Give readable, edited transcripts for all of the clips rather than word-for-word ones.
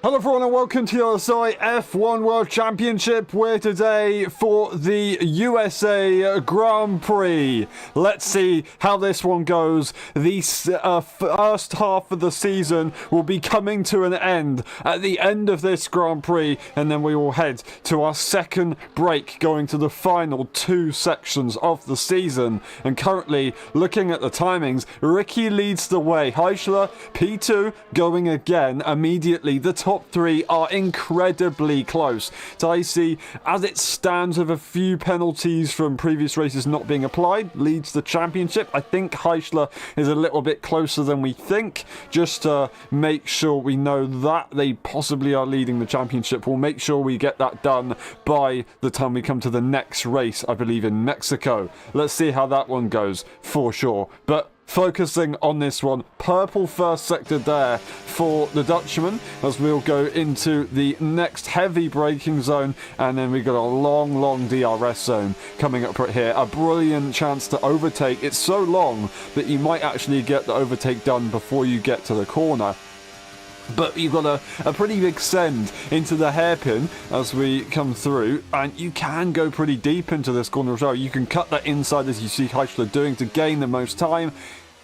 Hello everyone and welcome to the LSI F1 World Championship. We're today for the USA Grand Prix. Let's see how this one goes. The first half of the season will be coming to an end at the end of this Grand Prix, and then we will head to our second break, going to the final two sections of the season. And currently, looking at the timings, Ricky leads the way. Heischler, P2, going again immediately. The top three are incredibly close. Dicey, as it stands with a few penalties from previous races not being applied, leads the championship. I think Heischler is a little bit closer than we think. Just to make sure we know that they possibly are leading the championship, we'll make sure we get that done by the time we come to the next race, I believe in Mexico. Let's see how that one goes for sure. But focusing on this one, purple first sector there for the Dutchman, as we'll go into the next heavy braking zone, and then we got a long DRS zone coming up right here. A brilliant chance to overtake. It's so long that you might actually get the overtake done before you get to the corner. But you've got a pretty big send into the hairpin as we come through, and you can go pretty deep into this corner as well. You can cut that inside, as you see Heischler doing, to gain the most time,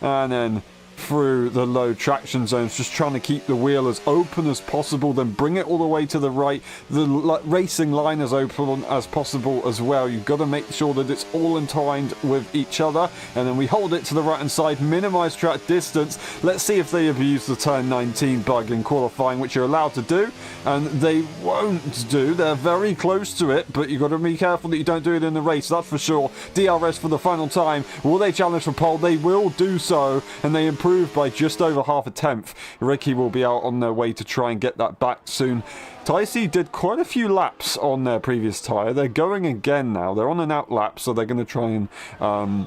and then through the low traction zones, just trying to keep the wheel as open as possible, then bring it all the way to the right. The racing line as open as possible as well. You've got to make sure that it's all entwined with each other, and then we hold it to the right hand side, minimize track distance. Let's see if they abuse the turn 19 bug in qualifying, which you're allowed to do, and they won't do. They're very close to it, but you've got to be careful that you don't do it in the race, that's for sure. DRS for the final time. Will they challenge for pole? They will do so, and they improve by just over half a tenth. Ricky will be out on their way to try and get that back soon. Dicey did quite a few laps on their previous tyre. They're going again now. They're on an out lap, so they're going to try and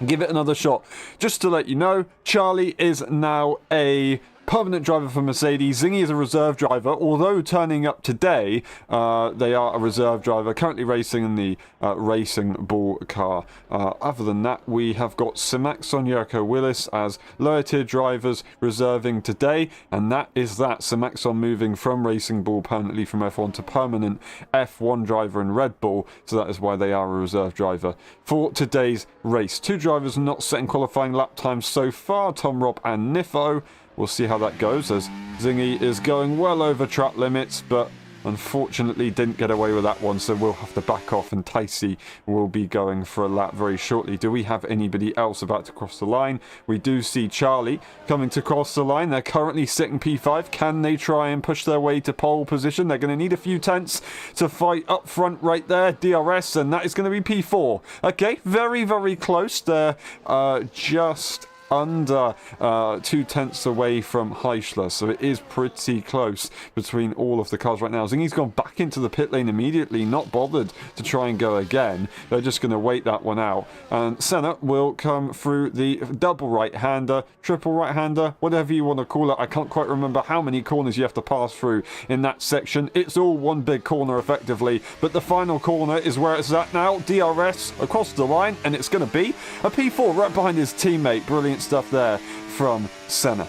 give it another shot. Just to let you know, Charlie is now a permanent driver for Mercedes. Zingy is a reserve driver, although turning up today, they are a reserve driver, currently racing in the Racing Bull car. Other than that, we have got Simaxon, Yurko Willis as lower tier drivers reserving today, and that is that. Simaxon moving from Racing Bull permanently from F1 to permanent F1 driver in Red Bull, so that is why they are a reserve driver for today's race. Two drivers not setting qualifying lap times so far, Tom Robb and Nifo. We'll see how that goes, as Zingy is going well over track limits, but unfortunately didn't get away with that one, so we'll have to back off, and Ticey will be going for a lap very shortly. Do we have anybody else about to cross the line? We do see Charlie coming to cross the line. They're currently sitting P5. Can they try and push their way to pole position? They're going to need a few tenths to fight up front right there. DRS, and that is going to be P4. Okay, very close. They're just under 2 tenths away from Heischler, so it is pretty close between all of the cars right now. Zingy's gone back into the pit lane immediately, not bothered to try and go again. They're just going to wait that one out, and Senna will come through the double right-hander, triple right-hander, whatever you want to call it. I can't quite remember how many corners you have to pass through in that section. It's all one big corner effectively, but the final corner is where it's at now. DRS across the line, and it's going to be a P4 right behind his teammate. Brilliant stuff there from Senna.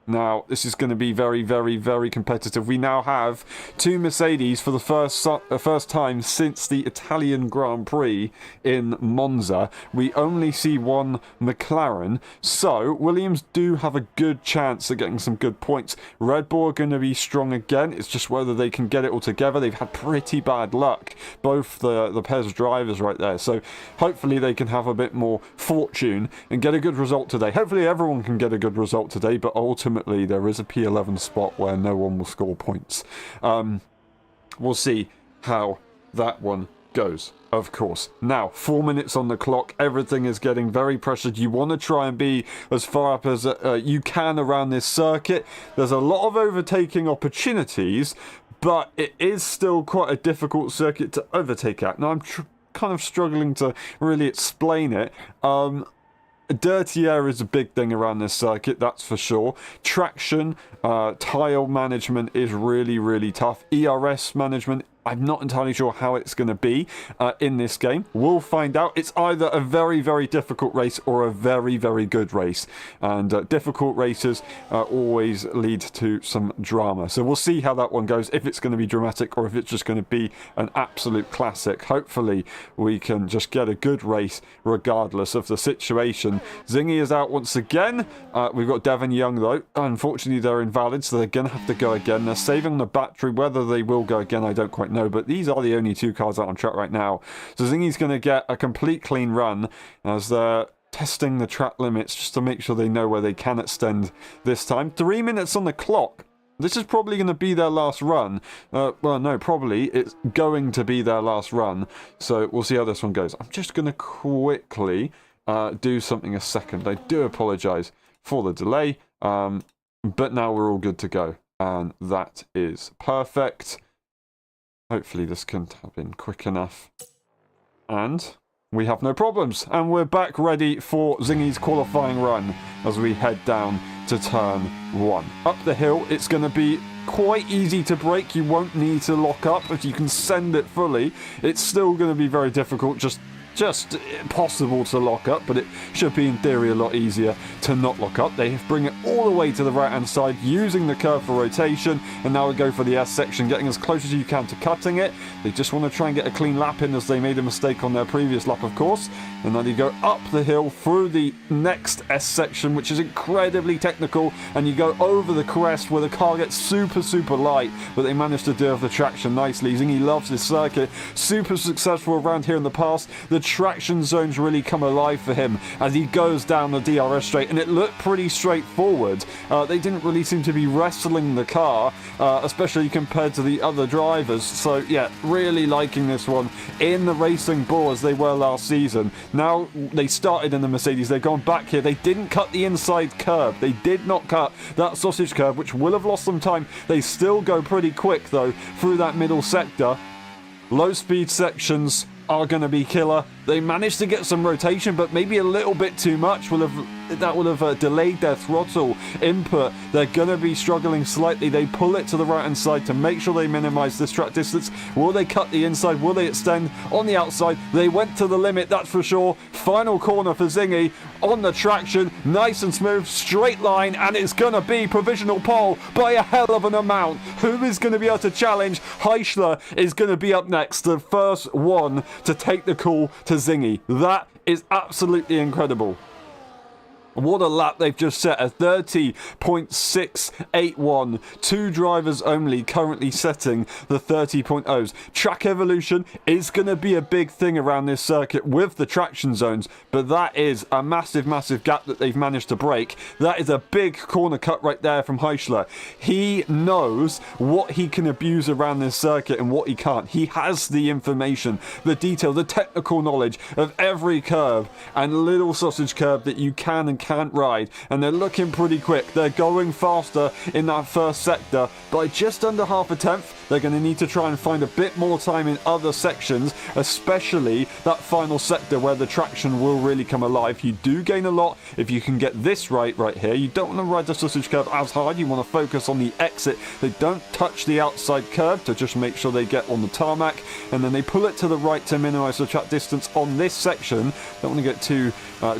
Now, this is going to be very competitive. We now have two Mercedes for the first time since the Italian Grand Prix in Monza. We only see one McLaren, so Williams do have a good chance of getting some good points. Red Bull are going to be strong again. It's just whether they can get it all together. They've had pretty bad luck, both the pairs of drivers right there. So hopefully they can have a bit more fortune and get a good result today. Hopefully everyone can get a good result today, but ultimately there is a P11 spot where no one will score points. We'll see how that one goes, of course. Now, 4 minutes on the clock. Everything is getting very pressured. You want to try and be as far up as you can around this circuit. There's a lot of overtaking opportunities, but it is still quite a difficult circuit to overtake at. Now, I'm kind of struggling to really explain it. Dirty air is a big thing around this circuit, that's for sure. Traction, tile management is really tough. ERS management I'm not entirely sure how it's going to be in this game. We'll find out. It's either a very, very difficult race or a very, very good race. And difficult races always lead to some drama. So we'll see how that one goes, if it's going to be dramatic or if it's just going to be an absolute classic. Hopefully we can just get a good race regardless of the situation. Zingy is out once again. We've got Devon Young though. Unfortunately they're invalid, so they're going to have to go again. They're saving the battery. Whether they will go again, I don't quite know, but these are the only two cars out on track right now. So Zingy's going to get a complete clean run as they're testing the track limits just to make sure they know where they can extend this time. 3 minutes on the clock. This is probably going to be their last run. Well, no, probably. It's going to be their last run. So we'll see how this one goes. I'm just going to quickly do something a second. I do apologise for the delay. But now we're all good to go. And that is perfect. Hopefully this can happen quick enough. And we have no problems. And we're back ready for Zingy's qualifying run as we head down to turn 1. Up the hill, it's going to be quite easy to brake. You won't need to lock up. If you can send it fully, it's still going to be very difficult. Just impossible to lock up, but it should be in theory a lot easier to not lock up. They bring it all the way to the right hand side using the curve for rotation, and now we go for the S section, getting as close as you can to cutting it. They just want to try and get a clean lap in, as they made a mistake on their previous lap, of course. And then you go up the hill through the next S section, which is incredibly technical, and you go over the crest where the car gets super light, but they managed to do have the traction nicely. Zingy loves this circuit, super successful around here in the past. The traction zones really come alive for him as he goes down the DRS straight, and it looked pretty straightforward. They didn't really seem to be wrestling the car, especially compared to the other drivers. So yeah, really liking this one in the racing ball as they were last season. Now they started in the Mercedes, they've gone back here. They didn't cut the inside curve. They did not cut that sausage curve, which will have lost some time. They still go pretty quick though through that middle sector. Low speed sections are going to be killer. They managed to get some rotation, but maybe a little bit too much. That will have delayed their throttle input. They're going to be struggling slightly. They pull it to the right hand side to make sure they minimize this track distance. Will they cut the inside? Will they extend on the outside? They went to the limit, that's for sure. Final corner for Zingy on the traction. Nice and smooth, straight line, and it's going to be provisional pole by a hell of an amount. Who is going to be able to challenge? Heischler is going to be up next, the first one to take the call to Zingy. That is absolutely incredible. What a lap they've just set, a 30.681. 2 drivers only currently setting the 30.0s. Track evolution is going to be a big thing around this circuit with the traction zones, but that is a massive gap that they've managed to break. That is a big corner cut right there from Heischler. He knows what he can abuse around this circuit and what he can't. He has the information, the detail, the technical knowledge of every curve and little sausage curve that you can and can't ride, and they're looking pretty quick. They're going faster in that first sector by just under half a tenth. They're going to need to try and find a bit more time in other sections, especially that final sector where the traction will really come alive. You do gain a lot if you can get this right here. You don't want to ride the sausage curve as hard. You want to focus on the exit. They don't touch the outside curve to just make sure they get on the tarmac, and then they pull it to the right to minimize the track distance on this section. Don't want to get too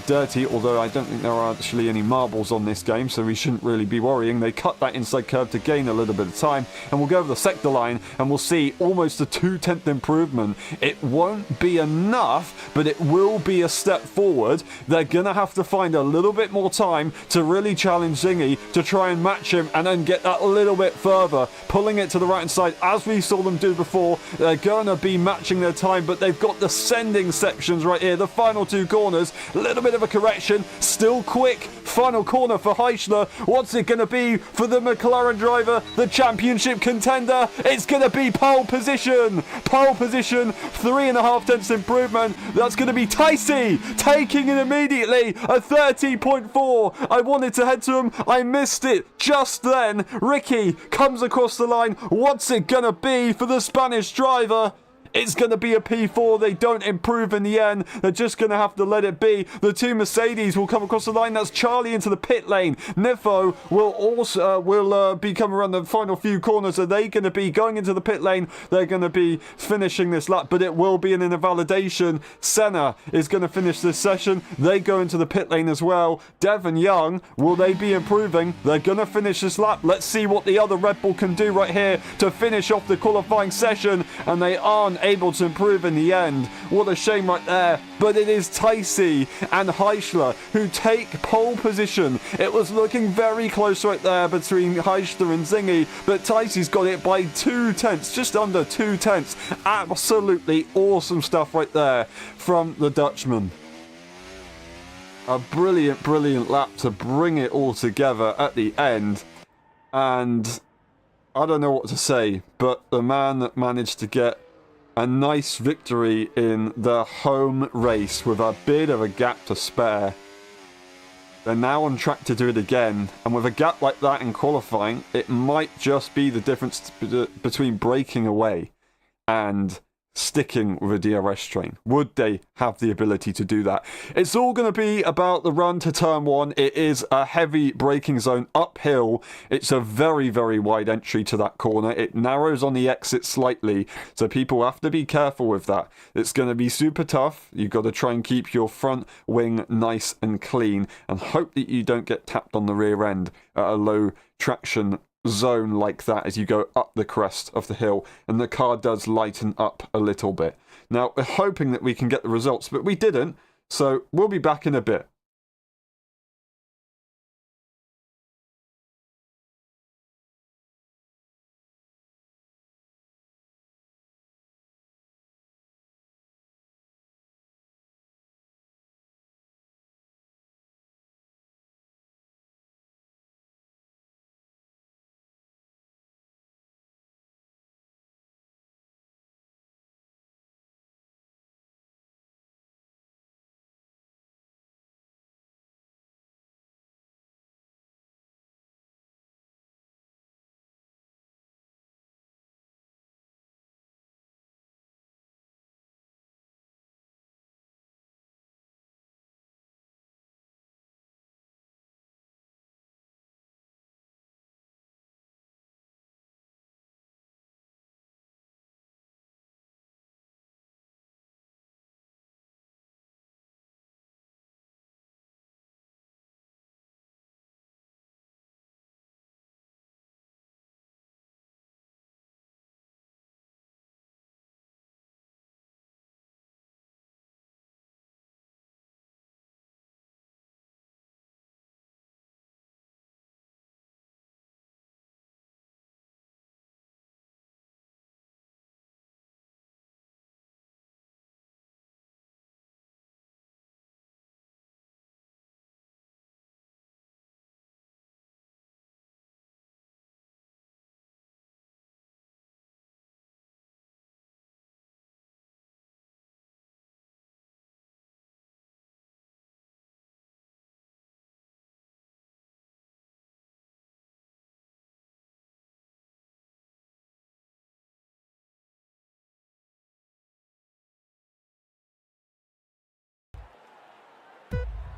dirty, although I don't think there are actually any marbles on this game, so we shouldn't really be worrying. They cut that inside curve to gain a little bit of time, and we'll go over the sector line and we'll see almost a 2/10 improvement. It won't be enough, but it will be a step forward. They're gonna have to find a little bit more time to really challenge Zingy to try and match him and then get that little bit further, pulling it to the right hand side as we saw them do before. They're gonna be matching their time, but they've got the sending sections right here, the final 2 corners. A little bit of a correction, still quick. Final corner for Heischler. What's it going to be for the McLaren driver, the championship contender? It's going to be pole position. Pole position, 3.5 tenths improvement. That's going to be Ticey taking it immediately. A 30.4. I wanted to head to him. I missed it just then. Ricky comes across the line. What's it going to be for the Spanish driver? It's going to be a P4. They don't improve in the end. They're just going to have to let it be. The two Mercedes will come across the line. That's Charlie into the pit lane. Nifo will also be coming around the final few corners. Are they going to be going into the pit lane? They're going to be finishing this lap, but it will be in invalidation. Senna is going to finish this session. They go into the pit lane as well. Devon Young, will they be improving? They're going to finish this lap. Let's see what the other Red Bull can do right here to finish off the qualifying session, and they aren't able to improve in the end. What a shame right there. But it is Ticey and Heichler who take pole position. It was looking very close right there between Heichler and Zingy, but Ticey's got it by 2/10, just under 2/10. Absolutely awesome stuff right there from the Dutchman. A brilliant, brilliant lap to bring it all together at the end. And I don't know what to say, but the man that managed to get a nice victory in the home race with a bit of a gap to spare. They're now on track to do it again, and with a gap like that in qualifying, it might just be the difference between breaking away and sticking with a DRS train. Would they have the ability to do that? It's all going to be about the run to turn one. It is a heavy braking zone uphill. It's a very, very wide entry to that corner. It narrows on the exit slightly, so people have to be careful with that. It's going to be super tough. You've got to try and keep your front wing nice and clean and hope that you don't get tapped on the rear end at a low traction zone like that as you go up the crest of the hill, and the car does lighten up a little bit. Now, we're hoping that we can get the results, but we didn't, so we'll be back in a bit.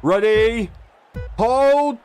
Ready? Hold!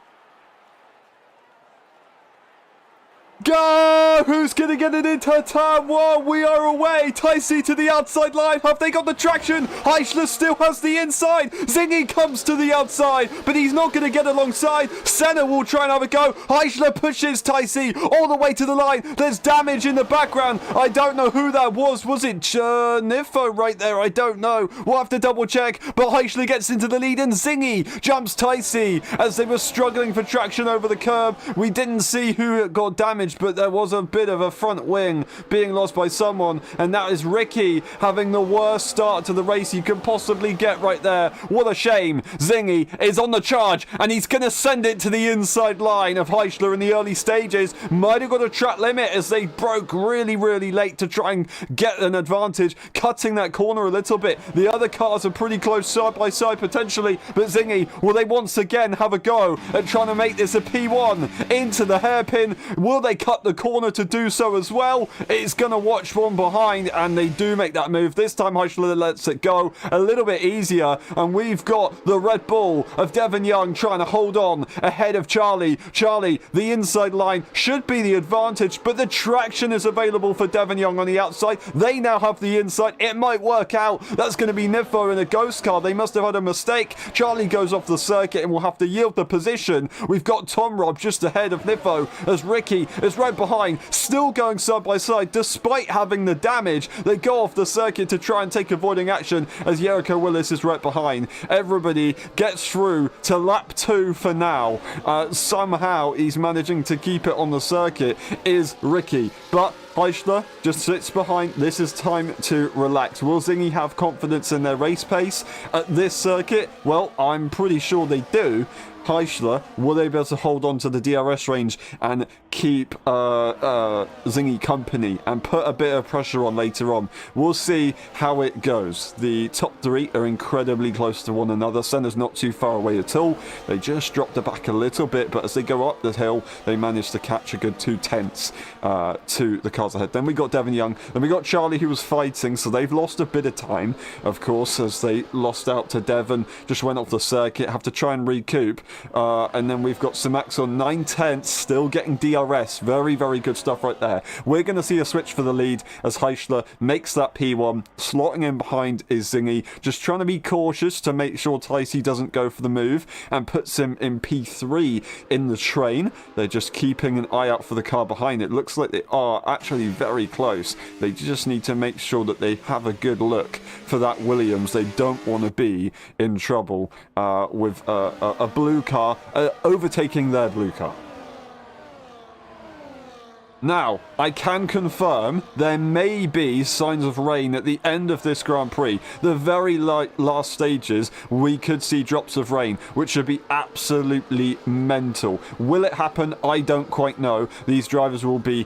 Go! Who's going to get it into turn one? We are away. Ticey to the outside line. Have they got the traction? Heichler still has the inside. Zingy comes to the outside, but he's not going to get alongside. Senna will try and have a go. Heichler pushes Ticey all the way to the line. There's damage in the background. I don't know who that was. Was it Nifo right there? I don't know. We'll have to double check. But Heichler gets into the lead and Zingy jumps Ticey as they were struggling for traction over the curb. We didn't see who got damaged, but there was a bit of a front wing being lost by someone, and that is Ricky having the worst start to the race you can possibly get right there. What a shame. Zingy is on the charge, and he's going to send it to the inside line of Heichler in the early stages. Might have got a track limit as they broke really, really late to try and get an advantage, cutting that corner a little bit. The other cars are pretty close side by side potentially, but Zingy, will they once again have a go at trying to make this a P1 into the hairpin? Will they cut the corner to do so as well. It's going to watch one behind, and they do make that move. This time, Heischler lets it go a little bit easier, and we've got the Red Bull of Devon Young trying to hold on ahead of Charlie. Charlie, the inside line should be the advantage, but the traction is available for Devon Young on the outside. They now have the inside. It might work out. That's going to be Nifo in a ghost car. They must have had a mistake. Charlie goes off the circuit and will have to yield the position. We've got Tom Rob just ahead of Nifo as Ricky is right behind, still going side by side despite having the damage. They go off the circuit to try and take avoiding action as Jericho Willis is right behind. Everybody gets through to lap 2 for now. Somehow he's managing to keep it on the circuit is Ricky, but Heischler just sits behind. This is time to relax. Will Zingy have confidence in their race pace at this circuit? Well, I'm pretty sure they do. Heischler, will they be able to hold on to the DRS range and keep Zingy company and put a bit of pressure on later on? We'll see how it goes. The top 3 are incredibly close to one another. Senna's not too far away at all. They just dropped the back a little bit, but as they go up the hill, they managed to catch a good 2/10 to the cars ahead. Then we got Devon Young, then we got Charlie, who was fighting, so they've lost a bit of time, of course, as they lost out to Devon, just went off the circuit, have to try and recoup. And then we've got Simax on 9/10, still getting DRS. Very, very good stuff right there. We're going to see a switch for the lead as Heischler makes that P1. Slotting in behind is Zingy, just trying to be cautious to make sure Ticey doesn't go for the move, and puts him in P3 in the train. They're just keeping an eye out for the car behind. It looks like they are actually very close. They just need to make sure that they have a good look for that Williams. They don't want to be in trouble with a blue car overtaking their blue car. Now, I can confirm there may be signs of rain at the end of this Grand Prix. The very last stages, we could see drops of rain, which would be absolutely mental. Will it happen? I don't quite know. These drivers will be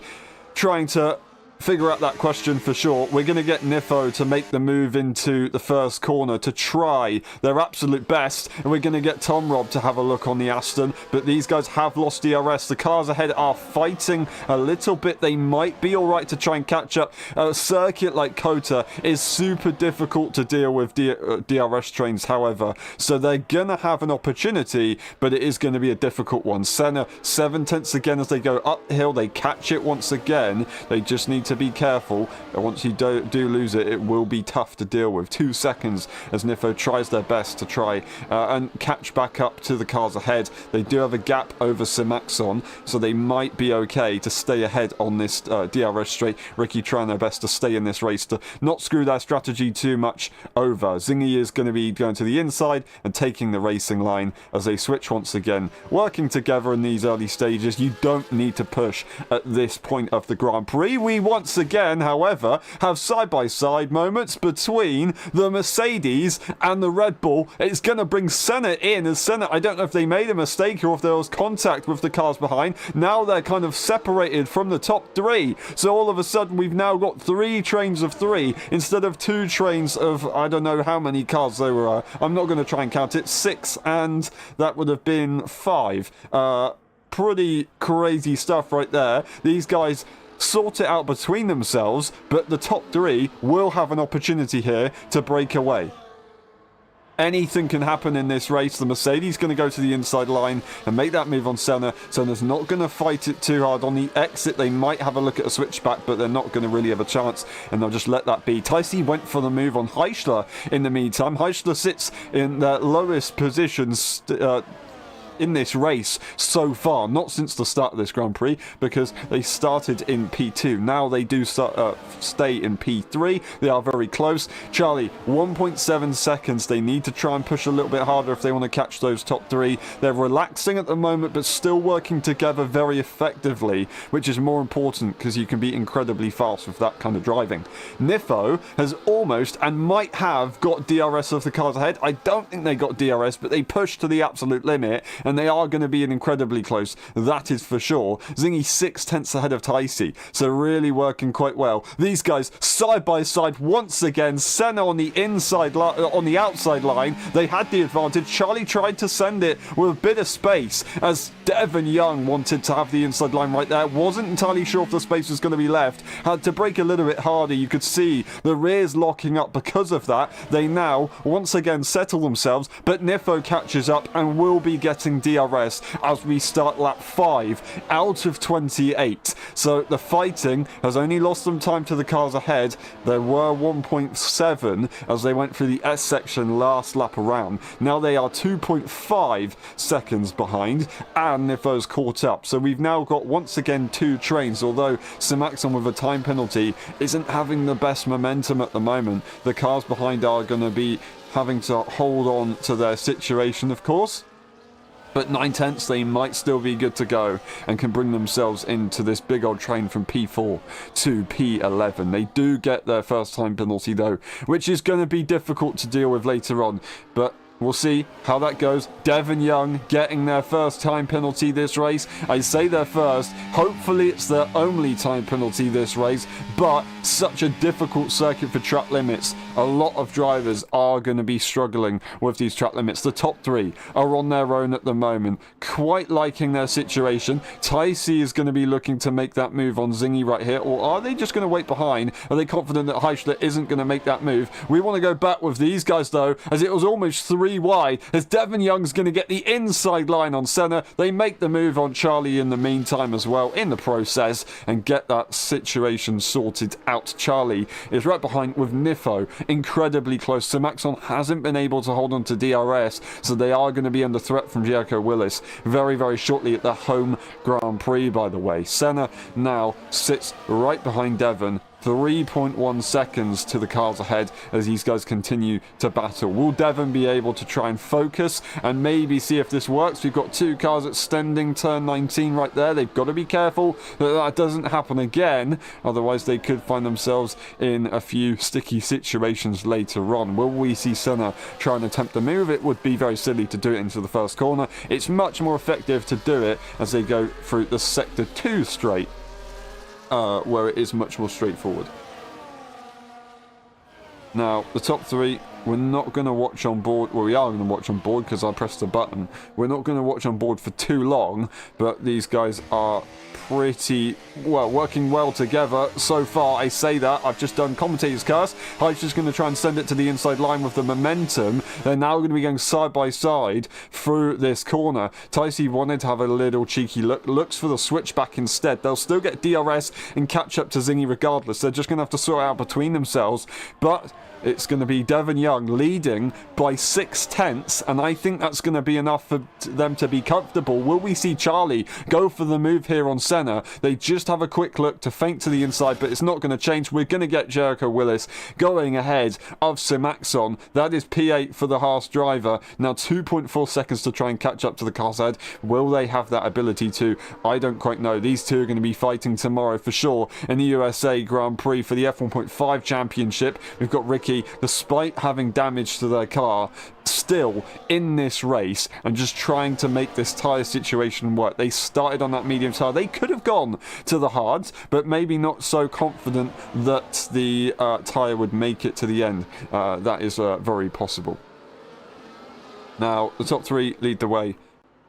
trying to figure out that question for sure. We're going to get Nifo to make the move into the first corner to try their absolute best, and we're going to get Tom Rob to have a look on the Aston, but these guys have lost DRS. The cars ahead are fighting a little bit. They might be alright to try and catch up. A circuit like COTA is super difficult to deal with DRS trains, however, so they're going to have an opportunity, but it is going to be a difficult one. Senna 7/10 again as they go uphill. They catch it once again. They just need to be careful. Once you do lose it, it will be tough to deal with. 2 seconds as Nifo tries their best to try and catch back up to the cars ahead. They do have a gap over Simaxon, so they might be okay to stay ahead on this DRS straight. Ricky trying their best to stay in this race to not screw their strategy too much over. Zingy is going to be going to the inside and taking the racing line as they switch once again. Working together in these early stages, you don't need to push at this point of the Grand Prix. We once again, however, have side-by-side moments between the Mercedes and the Red Bull. It's going to bring Senna in, as Senna, I don't know if they made a mistake or if there was contact with the cars behind. Now they're kind of separated from the top 3. So all of a sudden we've now got 3 trains of 3 instead of 2 trains of, I don't know how many cars there were. I'm not going to try and count it. 6, and that would have been 5. Pretty crazy stuff right there. These guys sort it out between themselves, but the top 3 will have an opportunity here to break away. Anything can happen in this race. The Mercedes going to go to the inside line and make that move on Senna. Senna's not going to fight it too hard. On the exit, they might have a look at a switchback, but they're not going to really have a chance, and they'll just let that be. Ticey went for the move on Heischler in the meantime. Heischler sits in the lowest positions in this race so far, not since the start of this Grand Prix, because they started in P2. Now they do stay in P3. They are very close. Charlie, 1.7 seconds. They need to try and push a little bit harder if they want to catch those top 3. They're relaxing at the moment, but still working together very effectively, which is more important because you can be incredibly fast with that kind of driving. Nifo has almost and might have got DRS of the cars ahead. I don't think they got DRS, but they pushed to the absolute limit, and they are going to be incredibly close, that is for sure. Zingy 6/10 ahead of Taisi, so really working quite well. These guys side by side once again. Senna on the on the outside line. They had the advantage. Charlie tried to send it with a bit of space as Devon Young wanted to have the inside line right there. Wasn't entirely sure if the space was going to be left. Had to brake a little bit harder. You could see the rears locking up because of that. They now once again settle themselves, but Nifo catches up and will be getting DRS as we start lap 5 out of 28. So the fighting has only lost some time to the cars ahead. There were 1.7 as they went through the S section last lap around. Now they are 2.5 seconds behind, and Nifo's caught up. So we've now got once again 2 trains, although Simaxon with a time penalty isn't having the best momentum at the moment. The cars behind are going to be having to hold on to their situation, of course. But 9/10 they might still be good to go and can bring themselves into this big old train from P4 to P11. They do get their first time penalty though, which is going to be difficult to deal with later on. But we'll see how that goes. Devon Young getting their first time penalty this race. I say their first. Hopefully it's their only time penalty this race. But such a difficult circuit for track limits. A lot of drivers are going to be struggling with these track limits. The top 3 are on their own at the moment. Quite liking their situation. Taisi is going to be looking to make that move on Zingy right here. Or are they just going to wait behind? Are they confident that Heischler isn't going to make that move? We want to go back with these guys though, as it was almost 3 wide, as Devon Young's going to get the inside line on Senna. They make the move on Charlie in the meantime as well in the process and get that situation sorted out. Charlie is right behind with Nifo, incredibly close. Simaxon hasn't been able to hold on to DRS, so they are going to be under threat from Jericho Willis very, very shortly at the home Grand Prix, by the way. Senna now sits right behind Devon. 3.1 seconds to the cars ahead as these guys continue to battle. Will Devon be able to try and focus and maybe see if this works? We've got 2 cars extending turn 19 right there. They've got to be careful that that doesn't happen again. Otherwise, they could find themselves in a few sticky situations later on. Will we see Senna try and attempt the move? It would be very silly to do it into the first corner. It's much more effective to do it as they go through the sector 2 straight. Where it is much more straightforward. Now, the top 3, we're not going to watch on board. Well, we are going to watch on board because I pressed the button. We're not going to watch on board for too long, but these guys are pretty well, working well together so far. I say that. I've just done commentator's curse. I'm just going to try and send it to the inside line with the momentum. They're now going to be going side by side through this corner. Taisi wanted to have a little cheeky look. Looks for the switchback instead. They'll still get DRS and catch up to Zingy regardless. They're just going to have to sort it out between themselves. But it's going to be Devon Young leading by 6/10, and I think that's going to be enough for them to be comfortable. Will we see Charlie go for the move here on Senna? They just have a quick look to feint to the inside, but it's not going to change. We're going to get Jericho Willis going ahead of Simaxon. That is P8 for the Haas driver. Now 2.4 seconds to try and catch up to the car's head. Will they have that ability to? I don't quite know. These two are going to be fighting tomorrow for sure in the USA Grand Prix for the F1.5 Championship. We've got Ricky, despite having damage to their car, still in this race and just trying to make this tyre situation work. They started on that medium tyre. They could have gone to the hards, but maybe not so confident that the tyre would make it to the end. That is very possible. Now, the top 3 lead the way,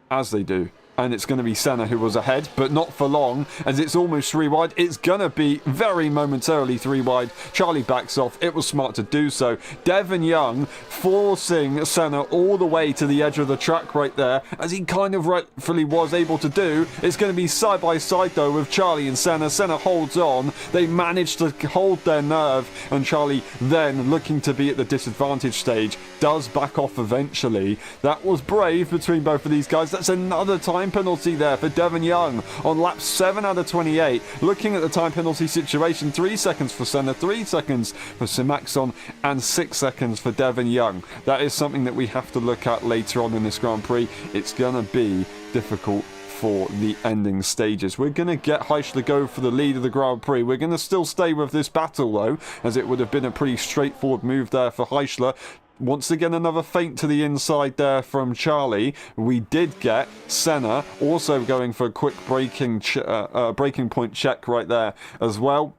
as they do. And it's going to be Senna who was ahead, but not for long, as it's almost 3 wide. It's going to be very momentarily 3 wide. Charlie backs off. It was smart to do so. Devon Young forcing Senna all the way to the edge of the track right there, as he kind of rightfully was able to do. It's going to be side by side, though, with Charlie and Senna. Senna holds on. They manage to hold their nerve, and Charlie then, looking to be at the disadvantage stage, does back off eventually. That was brave between both of these guys. That's another time penalty there for Devon Young on lap 7 out of 28. Looking at the time penalty situation, 3 seconds for Senna, 3 seconds for Simaxon, and 6 seconds for Devon Young. That is something that we have to look at later on in this Grand Prix. It's going to be difficult for the ending stages. We're going to get Heischler go for the lead of the Grand Prix. We're going to still stay with this battle though, as it would have been a pretty straightforward move there for Heischler. Once again, another feint to the inside there from Charlie. We did get Senna also going for a quick breaking point check right there as well.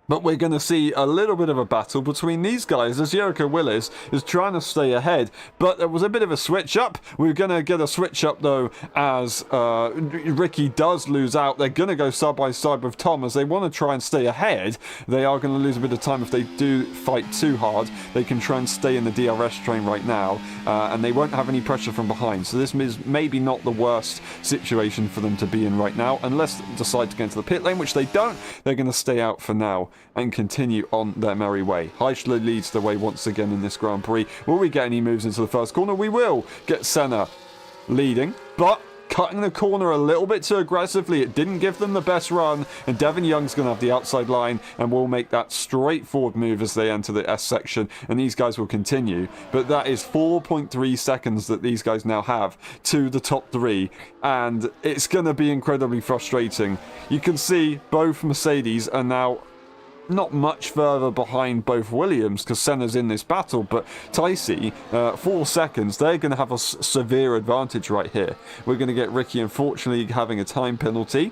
But we're going to see a little bit of a battle between these guys as Jericho Willis is trying to stay ahead. But there was a bit of a switch up. We're going to get a switch up, though, as Ricky does lose out. They're going to go side by side with Tom as they want to try and stay ahead. They are going to lose a bit of time if they do fight too hard. They can try and stay in the DRS train right now, and they won't have any pressure from behind. So this is maybe not the worst situation for them to be in right now, unless they decide to get into the pit lane, which they don't. They're going to stay out for now and continue on their merry way. Heichler leads the way once again in this Grand Prix. Will we get any moves into the first corner? We will get Senna leading, but cutting the corner a little bit too aggressively. It didn't give them the best run, and Devon Young's going to have the outside line and will make that straightforward move as they enter the S section, and these guys will continue. But that is 4.3 seconds that these guys now have to the top three, and it's going to be incredibly frustrating. You can see both Mercedes are now not much further behind both Williams because Senna's in this battle, but Ticey, 4 seconds, they're going to have a severe advantage right here. We're going to get Ricky, unfortunately, having a time penalty.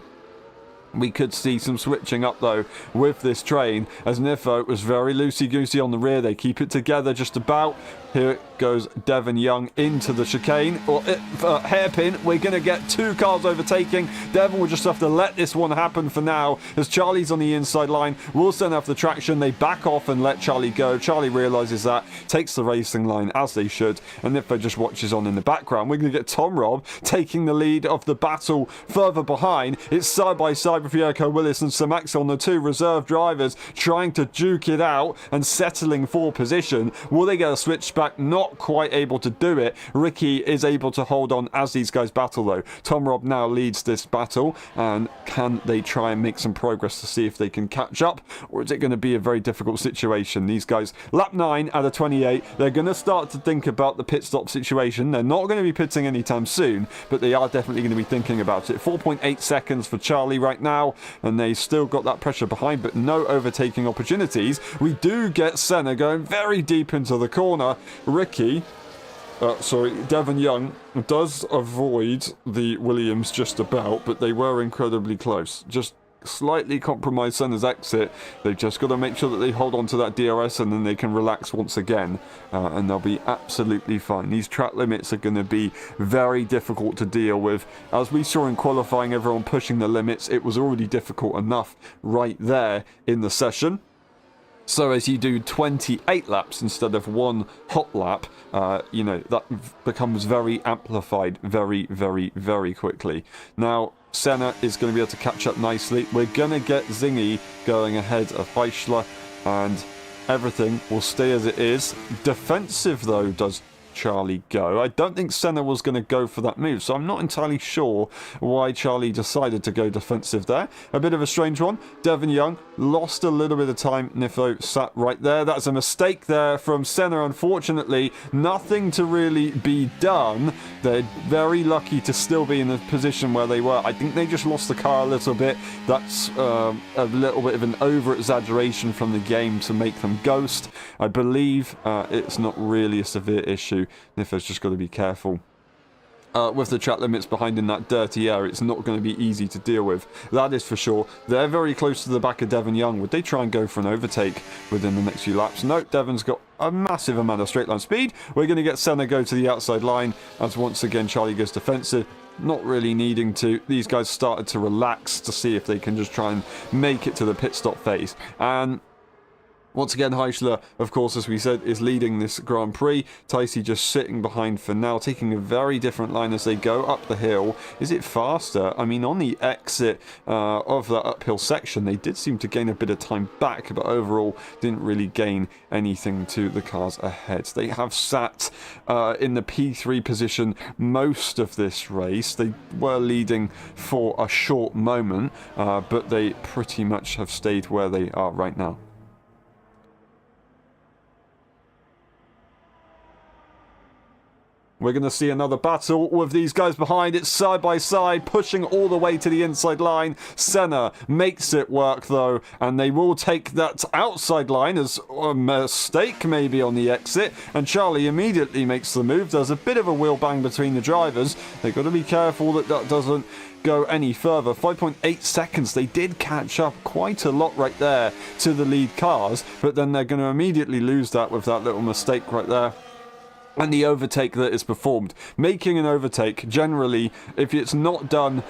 We could see some switching up, though, with this train, as Nifo was very loosey-goosey on the rear. They keep it together just about. Here goes Devon Young into the chicane, or hairpin. We're going to get 2 cars overtaking. Devon will just have to let this one happen for now, as Charlie's on the inside line. Will send off the traction. They back off and let Charlie go. Charlie realises that, takes the racing line, as they should, and Nifo just watches on in the background. We're going to get Tom Robb taking the lead of the battle further behind. It's side by side with Jericho Willis and Sam Axel, the 2 reserve drivers, trying to duke it out and settling for position. Will they get a switch back? Not quite able to do it. Ricky is able to hold on as these guys battle, though. Tom Robb now leads this battle, and can they try and make some progress to see if they can catch up, or is it going to be a very difficult situation? These guys, lap 9 out of 28, they're going to start to think about the pit stop situation. They're not going to be pitting anytime soon, but they are definitely going to be thinking about it. 4.8 seconds for Charlie right now, and they still got that pressure behind, but no overtaking opportunities. We do get Senna going very deep into the corner. Devon Young does avoid the Williams just about, but they were incredibly close. Just slightly compromise Senna's exit. They've just got to make sure that they hold on to that DRS, and then they can relax once again, and they'll be absolutely fine. These track limits are going to be very difficult to deal with. As we saw in qualifying, everyone pushing the limits, it was already difficult enough right there in the session. So as you do 28 laps instead of 1 hot lap, that becomes very amplified very, very, very quickly. Now, Senna is going to be able to catch up nicely. We're going to get Zingy going ahead of Heichler, and everything will stay as it is. Defensive, though, does Charlie go. I don't think Senna was going to go for that move, so I'm not entirely sure why Charlie decided to go defensive there. A bit of a strange one. Devon Young lost a little bit of time. Nifo sat right there. That's a mistake there from Senna, unfortunately. Nothing to really be done. They're very lucky to still be in the position where they were. I think they just lost the car a little bit. That's a little bit of an over-exaggeration from the game to make them ghost. I believe it's not really a severe issue. Nifo's just got to be careful. With the track limits behind in that dirty air, it's not going to be easy to deal with. That is for sure. They're very close to the back of Devon Young. Would they try and go for an overtake within the next few laps? No, Devon's got a massive amount of straight line speed. We're going to get Senna go to the outside line as once again Charlie goes defensive. Not really needing to. These guys started to relax to see if they can just try and make it to the pit stop phase. And once again, Heichler, of course, as we said, is leading this Grand Prix. Ticey just sitting behind for now, taking a very different line as they go up the hill. Is it faster? I mean, on the exit of that uphill section, they did seem to gain a bit of time back, but overall didn't really gain anything to the cars ahead. They have sat in the P3 position most of this race. They were leading for a short moment, but they pretty much have stayed where they are right now. We're going to see another battle with these guys behind. It's side by side, pushing all the way to the inside line. Senna makes it work, though, and they will take that outside line as a mistake, maybe, on the exit. And Charlie immediately makes the move. There's a bit of a wheel bang between the drivers. They've got to be careful that that doesn't go any further. 5.8 seconds. They did catch up quite a lot right there to the lead cars, but then they're going to immediately lose that with that little mistake right there. And the overtake that is performed. Making an overtake, generally, if it's not done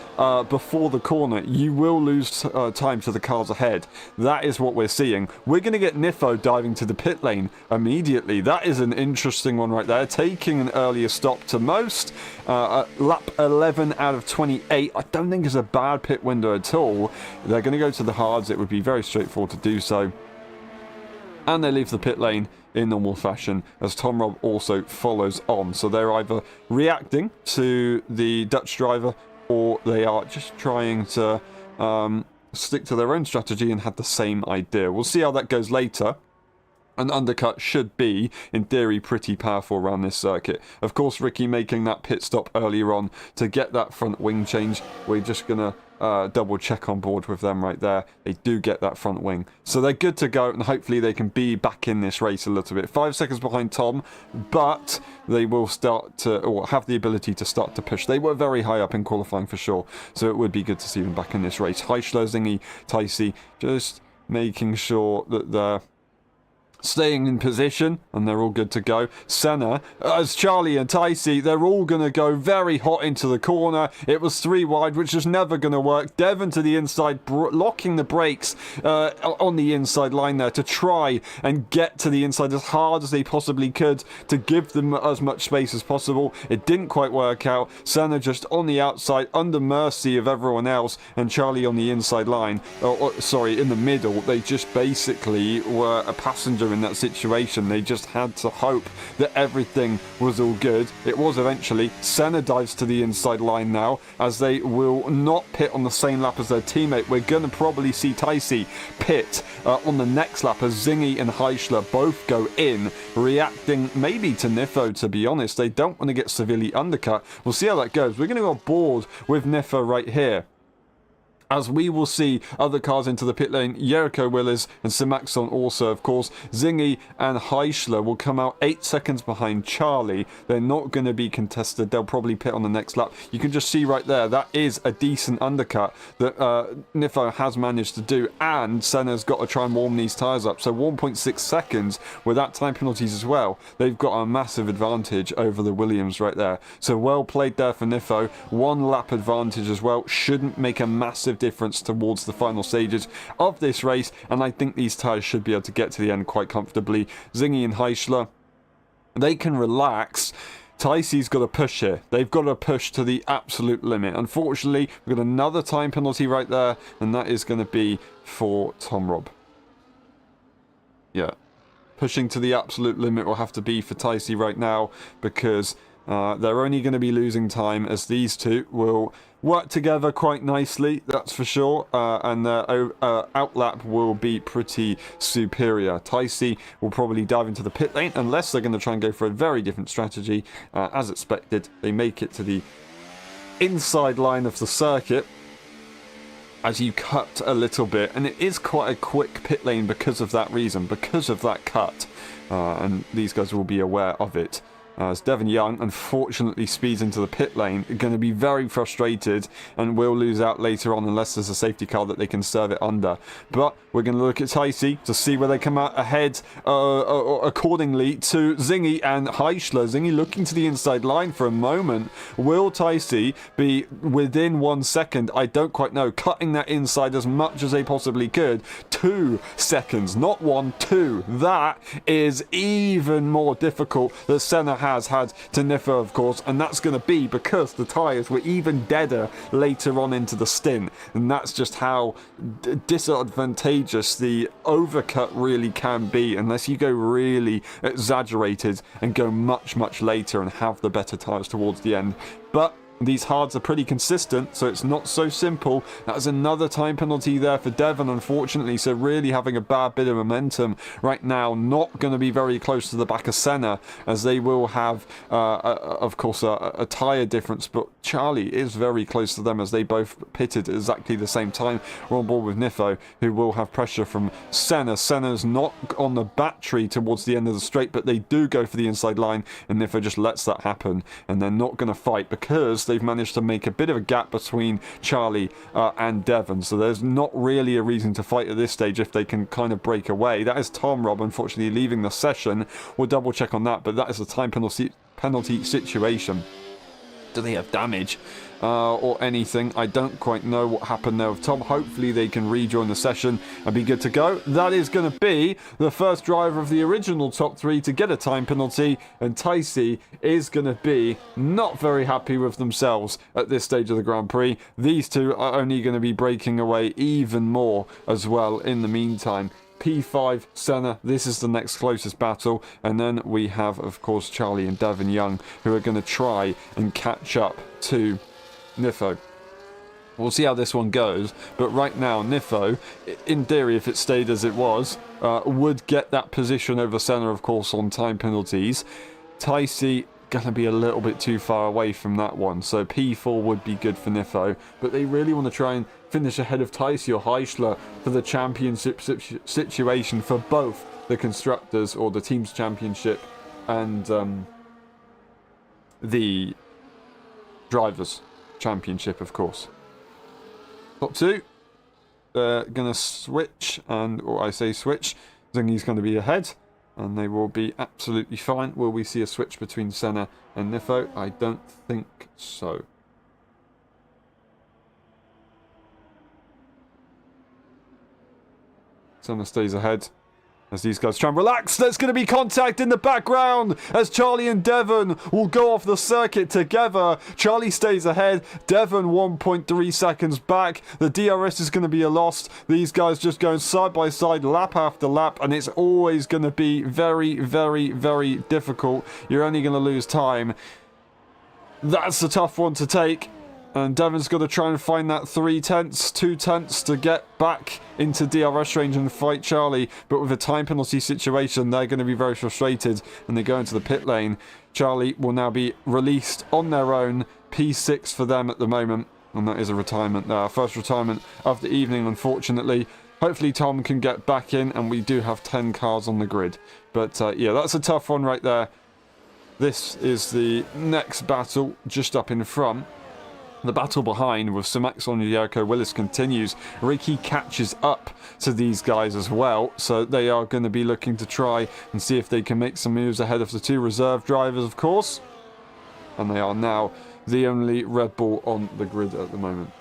before the corner, you will lose time to the cars ahead. That is what we're seeing. We're going to get Nifo diving to the pit lane immediately. That is an interesting one right there. Taking an earlier stop to most. Lap 11 out of 28. I don't think it's a bad pit window at all. They're going to go to the hards. It would be very straightforward to do so. And they leave the pit lane in normal fashion as Tom Robb also follows on. So they're either reacting to the Dutch driver or they are just trying to stick to their own strategy and had the same idea. We'll see how that goes later. An undercut should be, in theory, pretty powerful around this circuit. Of course, Ricky making that pit stop earlier on to get that front wing change. We're just going to double check on board with them right there. They do get that front wing. So they're good to go, and hopefully they can be back in this race a little bit. 5 seconds behind Tom, but they will start to, or have the ability to start to push. They were very high up in qualifying for sure, so it would be good to see them back in this race. Heischler, Zingy, Ticey, just making sure that they're staying in position, and they're all good to go. Senna, as Charlie and Ticey, they're all going to go very hot into the corner. It was 3 wide, which is never going to work. Devon to the inside, locking the brakes on the inside line there to try and get to the inside as hard as they possibly could to give them as much space as possible. It didn't quite work out. Senna just on the outside, under mercy of everyone else, and Charlie on the inside line, sorry, in the middle. They just basically were a passenger in that situation. They just had to hope that everything was all good. It was eventually. Senna dives to the inside line now as they will not pit on the same lap as their teammate. We're going to probably see Ticey pit on the next lap as Zingy and Heischler both go in, reacting maybe to Nifo, to be honest. They don't want to get severely undercut. We'll see how that goes. We're going to go aboard with Nifo right here, as we will see other cars into the pit lane. Jericho Willis and Simaxon also, of course. Zingy and Heischler will come out 8 seconds behind Charlie. They're not going to be contested. They'll probably pit on the next lap. You can just see right there, that is a decent undercut that Nifo has managed to do, and Senna's got to try and warm these tyres up. So 1.6 seconds without time penalties as well. They've got a massive advantage over the Williams right there. So well played there for Nifo. 1 lap advantage as well. Shouldn't make a massive difference towards the final stages of this race, and I think these tyres should be able to get to the end quite comfortably. Zingy and Heischler, they can relax. Ticey's got to push here. They've got to push to the absolute limit. Unfortunately, we've got another time penalty right there, and that is going to be for Tom Robb. Yeah, pushing to the absolute limit will have to be for Ticey right now, because they're only going to be losing time, as these two will work together quite nicely, that's for sure, and their outlap will be pretty superior. Ticey will probably dive into the pit lane, unless they're going to try and go for a very different strategy. As expected, they make it to the inside line of the circuit as you cut a little bit, and it is quite a quick pit lane because of that reason, because of that cut, and these guys will be aware of it. As Devon Young unfortunately speeds into the pit lane, going to be very frustrated and will lose out later on unless there's a safety car that they can serve it under. But we're going to look at Ticey to see where they come out ahead accordingly to Zingy and Heischler. Zingy looking to the inside line for a moment. Will Ticey be within 1 second? I don't quite know. Cutting that inside as much as they possibly could. 2 seconds, not 1, 2. That is even more difficult than Senna has had to Nifo, of course, and that's going to be because the tyres were even deader later on into the stint, and that's just how disadvantageous the overcut really can be unless you go really exaggerated and go much later and have the better tyres towards the end. But these hards are pretty consistent, so it's not so simple. That's another time penalty there for Devon, unfortunately, so really having a bad bit of momentum right now. Not going to be very close to the back of Senna, as they will have, of course, a tyre difference, but Charlie is very close to them as they both pitted at exactly the same time. We're on board with Nifo, who will have pressure from Senna. Senna's not on the battery towards the end of the straight, but they do go for the inside line, and Nifo just lets that happen, and they're not going to fight because they've managed to make a bit of a gap between Charlie and Devon, so there's not really a reason to fight at this stage if they can kind of break away. That is Tom Robb, unfortunately, leaving the session. We'll double check on that, but that is a time penalty situation. Do they have damage or anything? I don't quite know what happened there with Tom. Hopefully they can rejoin the session and be good to go. That is going to be the first driver of the original top 3 to get a time penalty, and Ticey is going to be not very happy with themselves at this stage of the Grand Prix. These two are only going to be breaking away even more as well in the meantime. P5, Senna, this is the next closest battle, and then we have, of course, Charlie and Devon Young, who are going to try and catch up to Nifo. We'll see how this one goes, but right now Nifo, in theory, if it stayed as it was, would get that position over Senna, of course, on time penalties. Ticey going to be a little bit too far away from that one, so P4 would be good for Nifo, but they really want to try and finish ahead of Ticey or Heischler for the championship situation for both the Constructors or the Teams Championship and the Drivers Championship, of course. Top 2, they're going to switch, or I say switch, Zingy's going to be ahead, and they will be absolutely fine. Will we see a switch between Senna and Nifo? I don't think so. Senna stays ahead as these guys try and relax. There's going to be contact in the background as Charlie and Devon will go off the circuit together. Charlie stays ahead. Devon 1.3 seconds back. The DRS is going to be a loss. These guys just going side by side, lap after lap, and it's always going to be very, very, very difficult. You're only going to lose time. That's a tough one to take. And Devon's got to try and find that 3/10, 2/10 to get back into DRS range and fight Charlie. But with a time penalty situation, they're going to be very frustrated and they go into the pit lane. Charlie will now be released on their own. P6 for them at the moment. And that is a retirement there. First retirement of the evening, unfortunately. Hopefully Tom can get back in, and we do have 10 cars on the grid. But yeah, that's a tough one right there. This is the next battle just up in front. The battle behind with Simax on Jericho Willis continues. Ricky catches up to these guys as well, so they are going to be looking to try and see if they can make some moves ahead of the 2 reserve drivers, of course. And they are now the only Red Bull on the grid at the moment.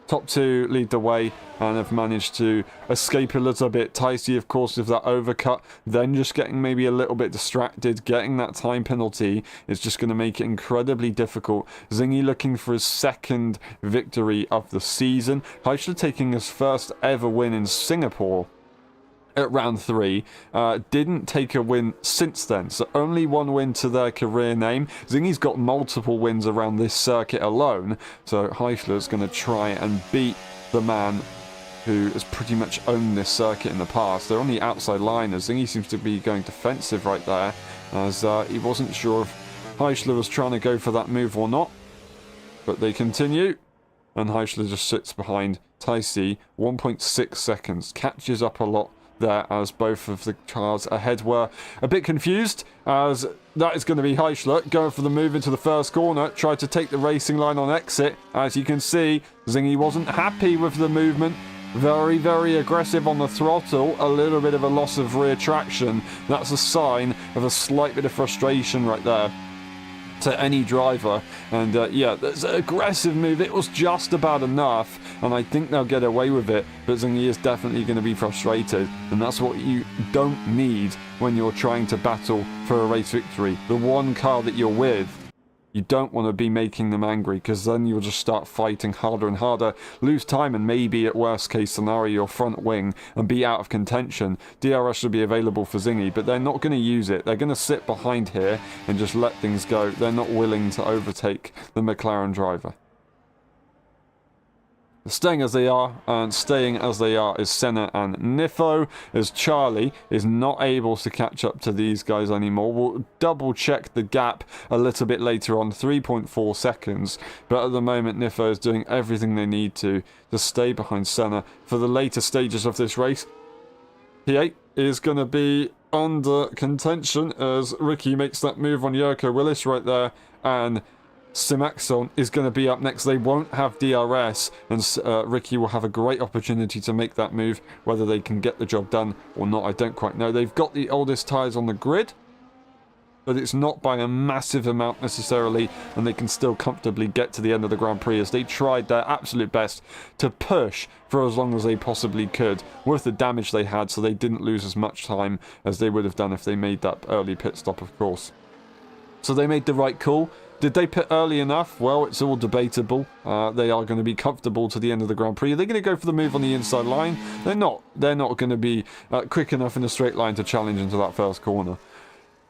Top 2 lead the way and have managed to escape a little bit. Ticey, of course, with that overcut, then just getting maybe a little bit distracted. Getting that time penalty is just going to make it incredibly difficult. Zingy looking for his 2nd victory of the season. Heischler taking his first ever win in Singapore at round 3, didn't take a win since then, so only 1 win to their career name. Zingy's got multiple wins around this circuit alone, so Heischler's going to try and beat the man who has pretty much owned this circuit in the past. They're on the outside line as Zingy seems to be going defensive right there, as he wasn't sure if Heischler was trying to go for that move or not, but they continue, and Heischler just sits behind Ticey. 1.6 seconds, catches up a lot there as both of the cars ahead were a bit confused, as that is going to be Heischler going for the move into the first corner, tried to take the racing line on exit. As you can see, Zingy wasn't happy with the movement, very, very aggressive on the throttle, a little bit of a loss of rear traction. That's a sign of a slight bit of frustration right there to any driver, and yeah, there's an aggressive move. It was just about enough, and I think they'll get away with it, but Zingy is definitely going to be frustrated, and that's what you don't need when you're trying to battle for a race victory. The one car that you're with You don't want to be making them angry, because then you'll just start fighting harder and harder, lose time, and maybe at worst case scenario your front wing and be out of contention. DRS should be available for Zingy, but they're not going to use it. They're going to sit behind here and just let things go. They're not willing to overtake the McLaren driver. Staying as they are, and staying as they are is Senna and Nifo, as Charlie is not able to catch up to these guys anymore. We'll double check the gap a little bit later on, 3.4 seconds, but at the moment Nifo is doing everything they need to stay behind Senna for the later stages of this race. P8 is going to be under contention as Ricky makes that move on Jurko Willis right there, and Simaxon is going to be up next. They won't have DRS, and Ricky will have a great opportunity to make that move. Whether they can get the job done or not, I don't quite know. They've got the oldest tyres on the grid, but it's not by a massive amount necessarily, and they can still comfortably get to the end of the Grand Prix as they tried their absolute best to push for as long as they possibly could with the damage they had, so they didn't lose as much time as they would have done if they made that early pit stop, of course. So they made the right call. Did they pit early enough? Well, it's all debatable. They are going to be comfortable to the end of the Grand Prix. Are they going to go for the move on the inside line? They're not. They're not going to be quick enough in a straight line to challenge into that first corner.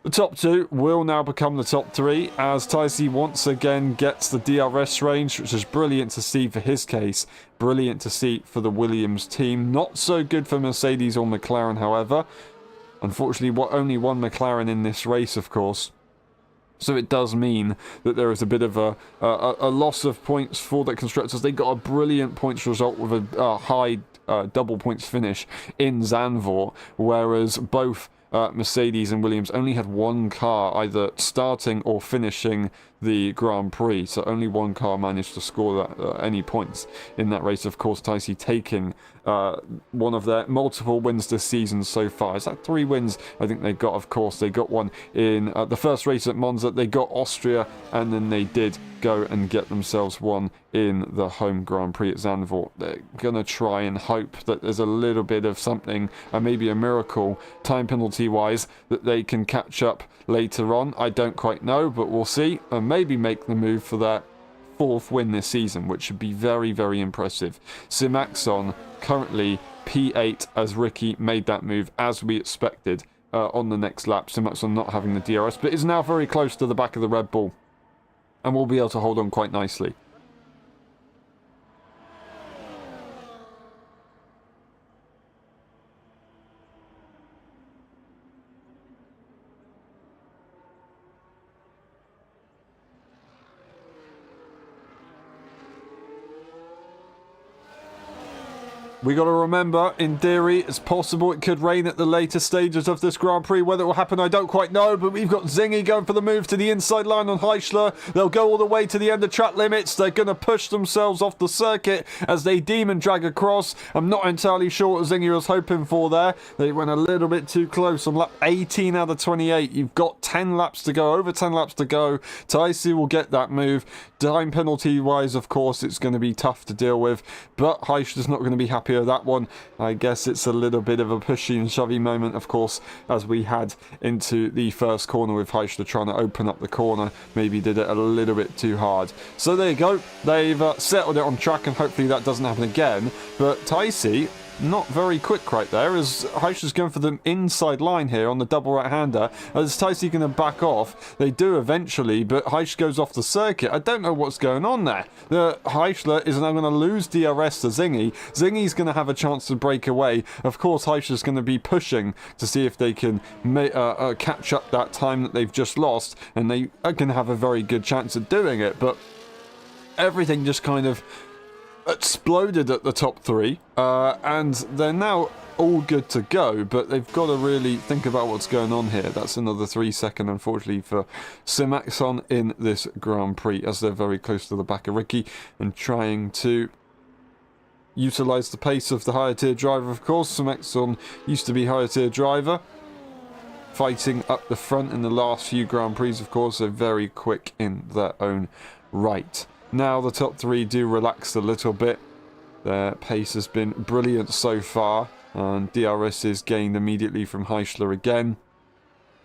The top two will now become the top three as Tyce once again gets the DRS range, which is brilliant to see for his case. Brilliant to see for the Williams team. Not so good for Mercedes or McLaren, however. Unfortunately, only one McLaren in this race, of course. So it does mean that there is a bit of a loss of points for the constructors. They got a brilliant points result with a high double points finish in Zandvoort, whereas both Mercedes and Williams only had one car either starting or finishing the Grand Prix, so only one car managed to score any points in that race. Of course, Tyce taking one of their multiple wins this season so far. Is that 3 wins I think they got? Of course, they got one in the first race at Monza, they got Austria, and then they did go and get themselves one in the home Grand Prix at Zandvoort. They're going to try and hope that there's a little bit of something, and maybe a miracle, time penalty wise, that they can catch up later on. I don't quite know, but we'll see, and maybe make the move for that 4th win this season, which should be very, very impressive. Simaxon currently P8 as Ricky made that move as we expected on the next lap. Simaxon not having the DRS, but is now very close to the back of the Red Bull and will be able to hold on quite nicely. We got to remember, in theory, it's possible it could rain at the later stages of this Grand Prix. Whether it will happen, I don't quite know, but we've got Zingy going for the move to the inside line on Heichler. They'll go all the way to the end of track limits. They're going to push themselves off the circuit as they demon drag across. I'm not entirely sure what Zingy was hoping for there. They went a little bit too close on lap 18 out of 28. You've got 10 laps to go, over 10 laps to go. Tyce will get that move. Time penalty-wise, of course, it's going to be tough to deal with, but Heichler's not going to be happy with that one. I guess it's a little bit of a pushy and shovey moment, of course, as we had into the first corner with Heichler trying to open up the corner. Maybe did it a little bit too hard. So there you go. They've settled it on track, and hopefully that doesn't happen again. But Tyce, not very quick right there, as Heichler's going for the inside line here on the double right-hander. As Tyce going to back off? They do eventually, but Heichler goes off the circuit. I don't know what's going on there. Heichler is now going to lose DRS to Zingy. Zingy's going to have a chance to break away. Of course, Heichler's going to be pushing to see if they can catch up that time that they've just lost, and they are going to have a very good chance of doing it, but everything just kind of exploded at the top 3, and they're now all good to go, but they've got to really think about what's going on here. That's another 3 second, unfortunately, for Simaxon in this Grand Prix, as they're very close to the back of Ricky and trying to utilise the pace of the higher tier driver. Of course, Simaxon used to be higher tier driver, fighting up the front in the last few Grand Prix, of course. They're very quick in their own right. Now the top 3 do relax a little bit. Their pace has been brilliant so far, and DRS is gained immediately from Heichler again.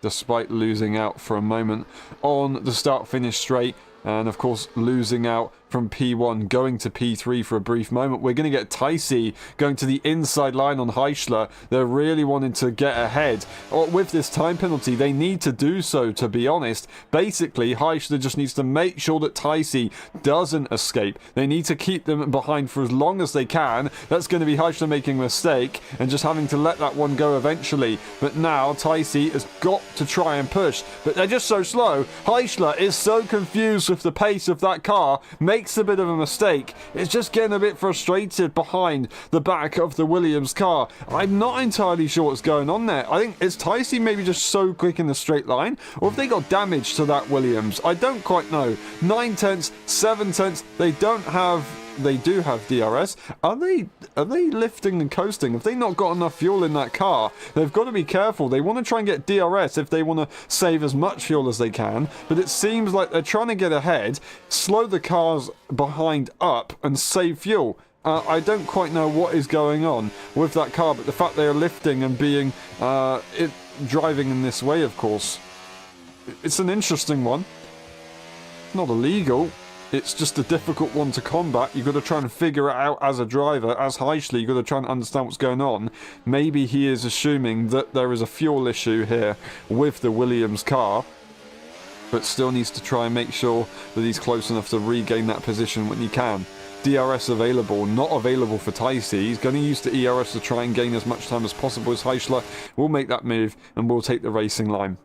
despite losing out for a moment on the start-finish straight. And of course, losing out from P1, going to P3 for a brief moment. We're going to get Ticey going to the inside line on Heischler. They're really wanting to get ahead. With this time penalty, they need to do so, to be honest. Basically, Heischler just needs to make sure that Ticey doesn't escape. They need to keep them behind for as long as they can. That's going to be Heischler making a mistake and just having to let that one go eventually. But now, Ticey has got to try and push. But they're just so slow. Heischler is so confused with the pace of that car, makes a bit of a mistake. It's just getting a bit frustrated behind the back of the Williams car. I'm not entirely sure what's going on there. I think, is Ticey maybe just so quick in the straight line? Or have they got damage to that Williams? I don't quite know. 9 tenths, 7 tenths, they do have DRS. Are they lifting and coasting? Have they not got enough fuel in that car? They've got to be careful. They want to try and get DRS if they want to save as much fuel as they can, but it seems like they're trying to get ahead, slow the cars behind up and save fuel. I don't quite know what is going on with that car, but the fact they are lifting and being driving in this way, of course, it's an interesting one. Not illegal. It's just a difficult one to combat. You've got to try and figure it out as a driver. As Heischler, you've got to try and understand what's going on. Maybe he is assuming that there is a fuel issue here with the Williams car, but still needs to try and make sure that he's close enough to regain that position when he can. DRS available, not available for Ticey. He's going to use the ERS to try and gain as much time as possible as Heischler. We'll make that move and we'll take the racing line.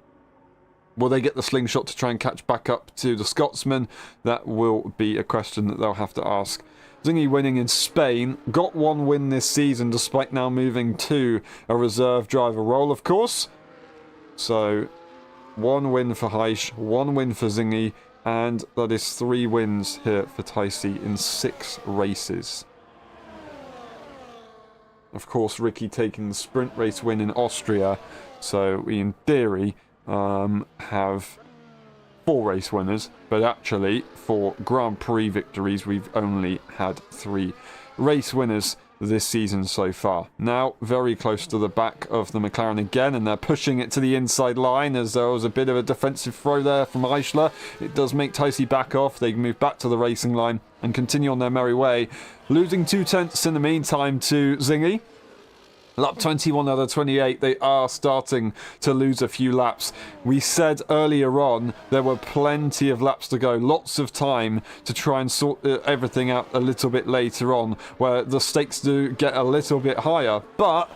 Will they get the slingshot to try and catch back up to the Scotsman? That will be a question that they'll have to ask. Zingy winning in Spain. Got one win this season despite now moving to a reserve driver role, of course. So, 1 win for Heisch, 1 win for Zingy, and that is 3 wins here for Ticey in 6 races. Of course, Ricky taking the sprint race win in Austria. So, we in theory have 4 race winners, but actually for Grand Prix victories we've only had 3 race winners this season so far. Now very close to the back of the McLaren again, and they're pushing it to the inside line as there was a bit of a defensive throw there from Heischler. It does make Ticey back off. They move back to the racing line and continue on their merry way, losing 2 tenths in the meantime to Zingy. Lap 21 out of 28, they are starting to lose a few laps. We said earlier on there were plenty of laps to go, lots of time to try and sort everything out a little bit later on, where the stakes do get a little bit higher, but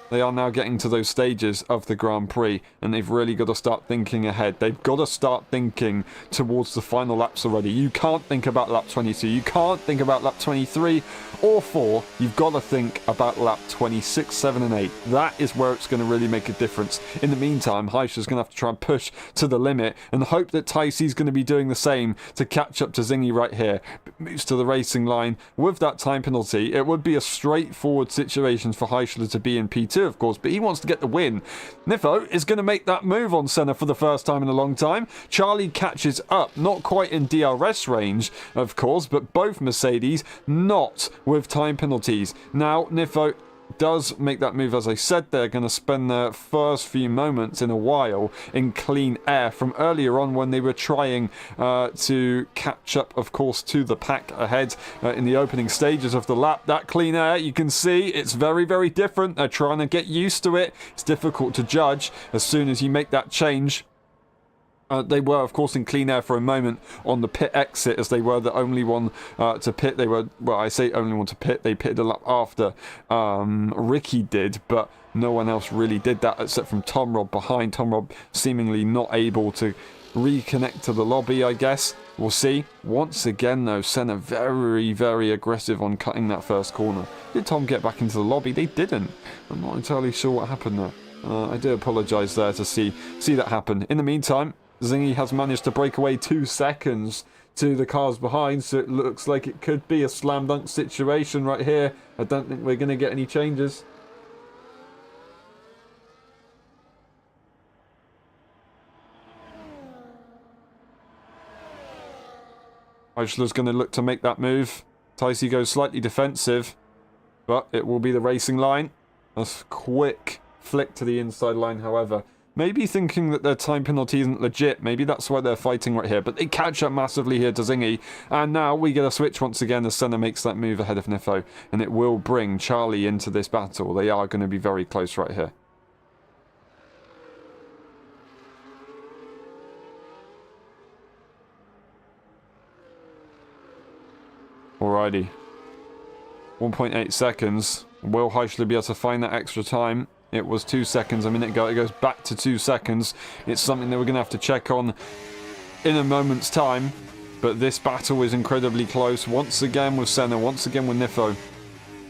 they are now getting to those stages of the Grand Prix, and they've really got to start thinking ahead. They've got to start thinking towards the final laps already. You can't think about lap 22. You can't think about lap 23 or 4. You've got to think about lap 26, 7 and 8. That is where it's going to really make a difference. In the meantime, Heischler's going to have to try and push to the limit and hope that Ticey's going to be doing the same to catch up to Zingy right here. Moves to the racing line with that time penalty. It would be a straightforward situation for Heischler to be in P2, of course, but he wants to get the win. Nifo is going to make that move on Senna for the first time in a long time. Charlie catches up, not quite in DRS range, of course, but both Mercedes not with time penalties. Now, Nifo does make that move. As I said, they're going to spend their first few moments in a while in clean air from earlier on when they were trying to catch up, of course, to the pack ahead in the opening stages of the lap. That clean air, you can see it's very, very different. They're trying to get used to it. It's difficult to judge as soon as you make that change. They were, of course, in clean air for a moment on the pit exit, as they were the only one to pit. They were, well, I say only one to pit. They pitted a lap after Ricky did, but no one else really did that except from Tom Robb behind. Tom Robb seemingly not able to reconnect to the lobby, I guess. We'll see. Once again, though, Senna very, very aggressive on cutting that first corner. Did Tom get back into the lobby? They didn't. I'm not entirely sure what happened there. I do apologise there to see that happen. In the meantime, Zingy has managed to break away 2 seconds to the cars behind, so it looks like it could be a slam dunk situation right here. I don't think we're going to get any changes. Heischler's going to look to make that move. Ticey goes slightly defensive, but it will be the racing line. A quick flick to the inside line, however, maybe thinking that their time penalty isn't legit. Maybe that's why they're fighting right here. But they catch up massively here to Zingy. And now we get a switch once again as Senna makes that move ahead of Nifo. And it will bring Charlie into this battle. They are going to be very close right here. Alrighty. 1.8 seconds. Will Heischler be able to find that extra time? It was 2 seconds a minute ago. It goes back to 2 seconds. It's something that we're going to have to check on in a moment's time. But this battle is incredibly close. Once again with Senna. Once again with Nifo.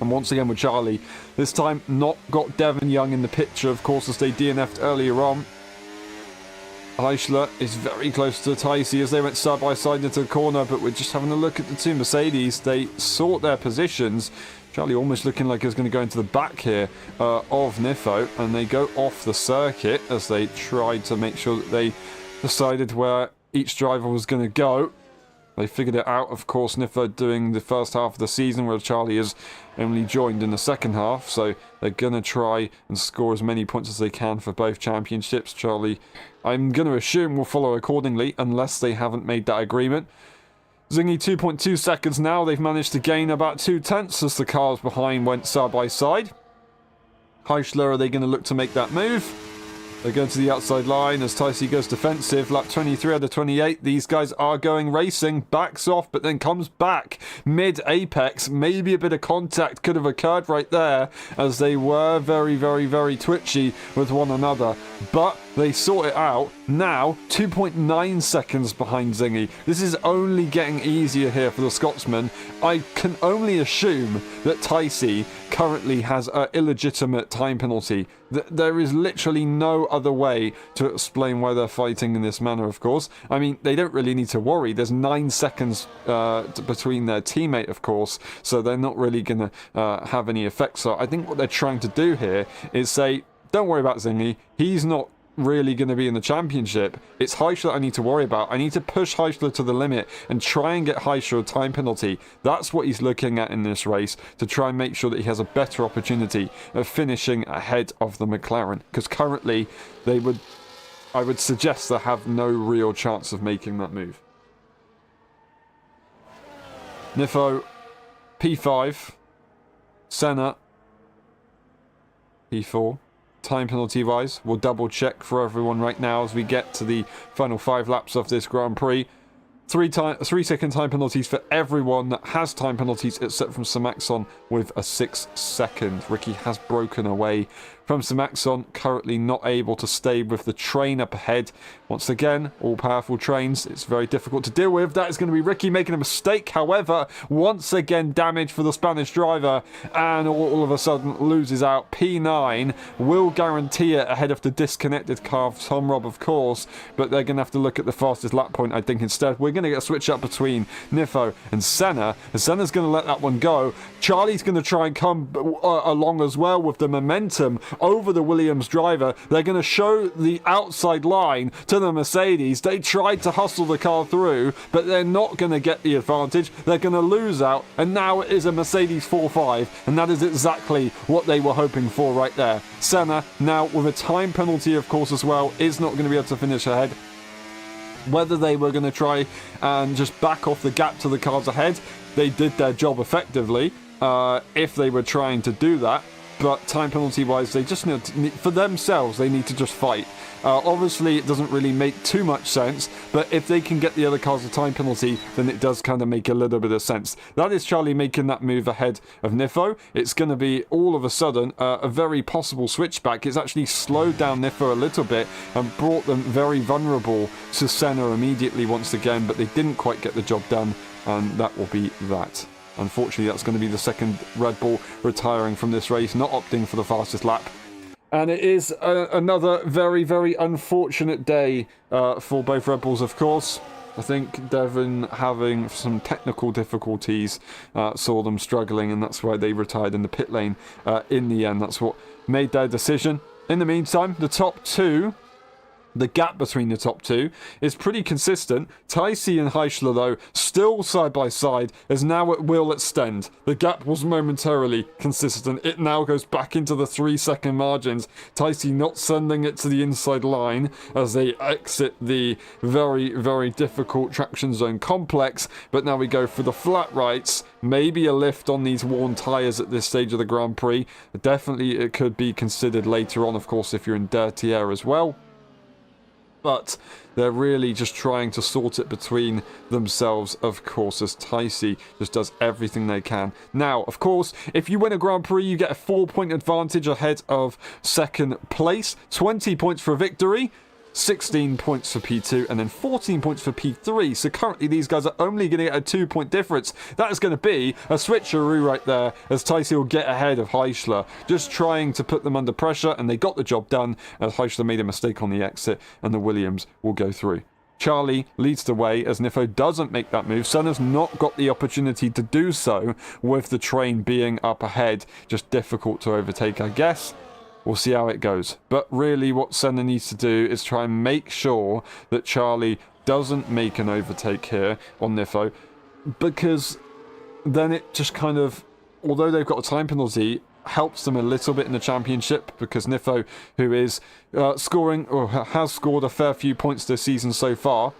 And once again with Charlie. This time not got Devon Young in the picture, of course, as they DNF'd earlier on. Heischler is very close to Tyson as they went side by side into the corner, but we're just having a look at the two Mercedes. They sort their positions. Charlie almost looking like he's going to go into the back here of Nifo, and they go off the circuit as they tried to make sure that they decided where each driver was going to go. They figured it out, of course, Nifo doing the first half of the season, where Charlie has only joined in the second half, so they're going to try and score as many points as they can for both championships. Charlie, I'm going to assume, will follow accordingly, unless they haven't made that agreement. Zingy 2.2 seconds now. They've managed to gain about 2/10 as the cars behind went side by side. Heischler, are they going to look to make that move? They're going to the outside line as Tyson goes defensive. Lap 23 out of 28. These guys are going racing. Backs off, but then comes back mid-apex. Maybe a bit of contact could have occurred right there, as they were very, very, very twitchy with one another. But they sort it out. Now, 2.9 seconds behind Zingy. This is only getting easier here for the Scotsman. I can only assume that Tyson currently has an illegitimate time penalty. There is literally no other way to explain why they're fighting in this manner, of course. I mean, they don't really need to worry. There's 9 seconds between their teammate, of course, so they're not really going to have any effect. So I think what they're trying to do here is say, don't worry about Zingy. He's not really going to be in the championship. It's Heischler I need to worry about. I need to push Heischler to the limit and try and get Heischler a time penalty. That's what he's looking at in this race, to try and make sure that he has a better opportunity of finishing ahead of the McLaren, because currently I would suggest they have no real chance of making that move. Nifo P5, Senna P4. Time penalty wise, we'll double check for everyone right now as we get to the final 5 laps of this Grand Prix. 3-second time penalties for everyone that has time penalties, except from Samaxon with a 6-second. Ricky has broken away from Samaxon, currently not able to stay with the train up ahead. Once again, all-powerful trains, it's very difficult to deal with. That is going to be Ricky making a mistake. However, once again, damage for the Spanish driver, and all of a sudden loses out. P9 will guarantee it ahead of the disconnected car of Tom Robb, of course, but they're going to have to look at the fastest lap point, I think, instead. We're going to get a switch up between Nifo and Senna, and Senna's going to let that one go. Charlie's going to try and come along as well with the momentum over the Williams driver. They're going to show the outside line to the Mercedes. They tried to hustle the car through, but they're not going to get the advantage. They're going to lose out, and now it is a Mercedes 4-5, and that is exactly what they were hoping for right there. Senna, now with a time penalty, of course, as well, is not going to be able to finish ahead. Whether they were going to try and just back off the gap to the cars ahead, they did their job effectively if they were trying to do that. But time penalty wise, they just need to, for themselves, they need to just fight. Obviously, it doesn't really make too much sense, but if they can get the other cars a time penalty, then it does kind of make a little bit of sense. That is Charlie making that move ahead of Nifo. It's going to be, all of a sudden, a very possible switchback. It's actually slowed down Nifo a little bit and brought them very vulnerable to Senna immediately once again, but they didn't quite get the job done, and that will be that. Unfortunately, that's going to be the second Red Bull retiring from this race, not opting for the fastest lap. And it is another very, very unfortunate day for both Red Bulls, of course. I think Devon, having some technical difficulties, saw them struggling, and that's why they retired in the pit lane in the end. That's what made their decision. In the meantime, the top two The gap between the top two is pretty consistent. Taisi and Heischler, though, still side by side, is now at will extend. The gap was momentarily consistent. It now goes back into the 3-second margins. Taisi not sending it to the inside line as they exit the very, very difficult traction zone complex. But now we go for the flat rights. Maybe a lift on these worn tyres at this stage of the Grand Prix. Definitely it could be considered later on, of course, if you're in dirty air as well. But they're really just trying to sort it between themselves, of course, as Taisi just does everything they can. Now, of course, if you win a Grand Prix, you get a 4-point advantage ahead of second place. 20 points for victory. 16 points for P2 and then 14 points for P3. So currently these guys are only going to get a 2-point difference. That is going to be a switcheroo right there as Taisi will get ahead of Heischler. Just trying to put them under pressure, and they got the job done as Heischler made a mistake on the exit and the Williams will go through. Charlie leads the way as Nifo doesn't make that move. Senna's not got the opportunity to do so with the train being up ahead. Just difficult to overtake, I guess. We'll see how it goes. But really what Senna needs to do is try and make sure that Charlie doesn't make an overtake here on Nifo, because then it just kind of, although they've got a time penalty, helps them a little bit in the championship, because Nifo, who is scoring or has scored a fair few points this season so far,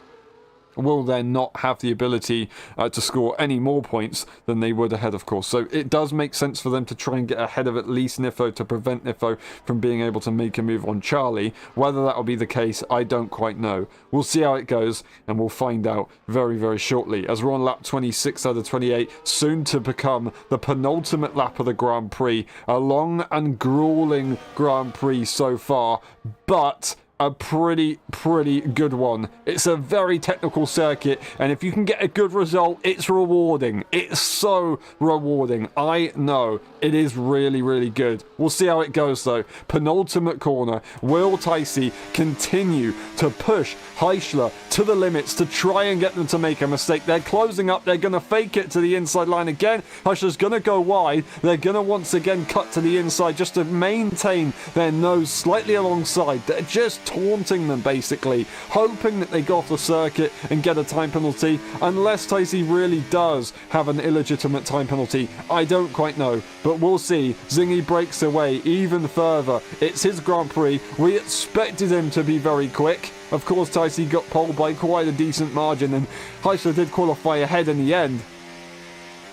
will then not have the ability to score any more points than they would ahead, of course. So it does make sense for them to try and get ahead of at least Nifo to prevent Nifo from being able to make a move on Charlie. Whether that will be the case, I don't quite know. We'll see how it goes, and we'll find out very, very shortly. As we're on lap 26 out of 28, soon to become the penultimate lap of the Grand Prix. A long and grueling Grand Prix so far, but a pretty good one. It's a very technical circuit, and if you can get a good result, it's rewarding. It's so rewarding. I know it is really good. We'll see how it goes though. Penultimate corner. Will Taisi continue to push Heischler to the limits to try and get them to make a mistake? They're closing up. They're going to fake it to the inside line again. Heischler's going to go wide. They're going to once again cut to the inside just to maintain their nose slightly alongside. They're just taunting them, basically, hoping that they go off the circuit and get a time penalty, unless Taisi really does have an illegitimate time penalty. I don't quite know, but we'll see. Zingy breaks away even further. It's his Grand Prix. We expected him to be very quick. Of course, Taisi got pole by quite a decent margin, and Heischler did qualify ahead in the end.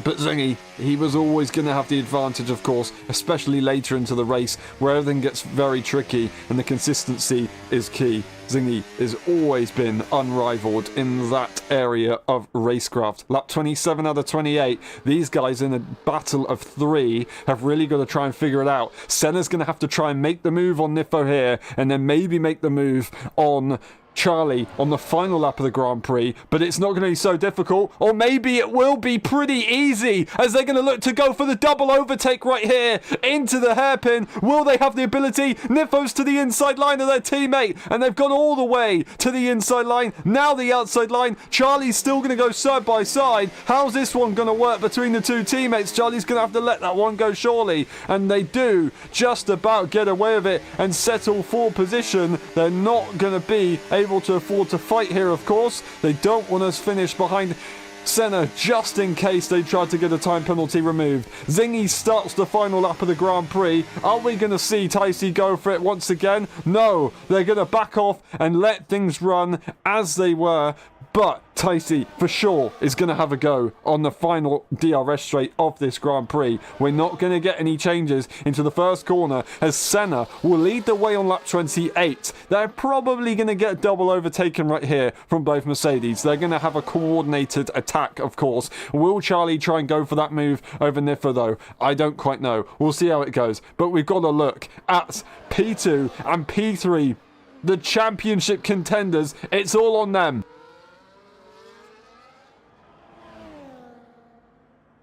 But Zingy, he was always going to have the advantage, of course, especially later into the race, where everything gets very tricky and the consistency is key. Zingy has always been unrivaled in that area of racecraft. Lap 27 out of 28. These guys in a battle of 3 have really got to try and figure it out. Senna's going to have to try and make the move on Nifo here, and then maybe make the move on Charlie on the final lap of the Grand Prix, but it's not going to be so difficult, or maybe it will be pretty easy as they're going to look to go for the double overtake right here into the hairpin. Will they have the ability? Nifo's to the inside line of their teammate, and they've gone all the way to the inside line. Now the outside line. Charlie's still going to go side by side. How's this one going to work between the two teammates? Charlie's going to have to let that one go surely, and they do just about get away with it and settle for position. They're not going to be able to afford to fight here, of course. They don't want us finish behind Senna just in case they try to get a time penalty removed. Zingy starts the final lap of the Grand Prix. Are we going to see Taisi go for it once again? No, they're going to back off and let things run as they were. But Taisi, for sure, is going to have a go on the final DRS straight of this Grand Prix. We're not going to get any changes into the first corner as Senna will lead the way on lap 28. They're probably going to get double overtaken right here from both Mercedes. They're going to have a coordinated attack, of course. Will Charlie try and go for that move over Nifo, though? I don't quite know. We'll see how it goes. But we've got to look at P2 and P3, the championship contenders. It's all on them.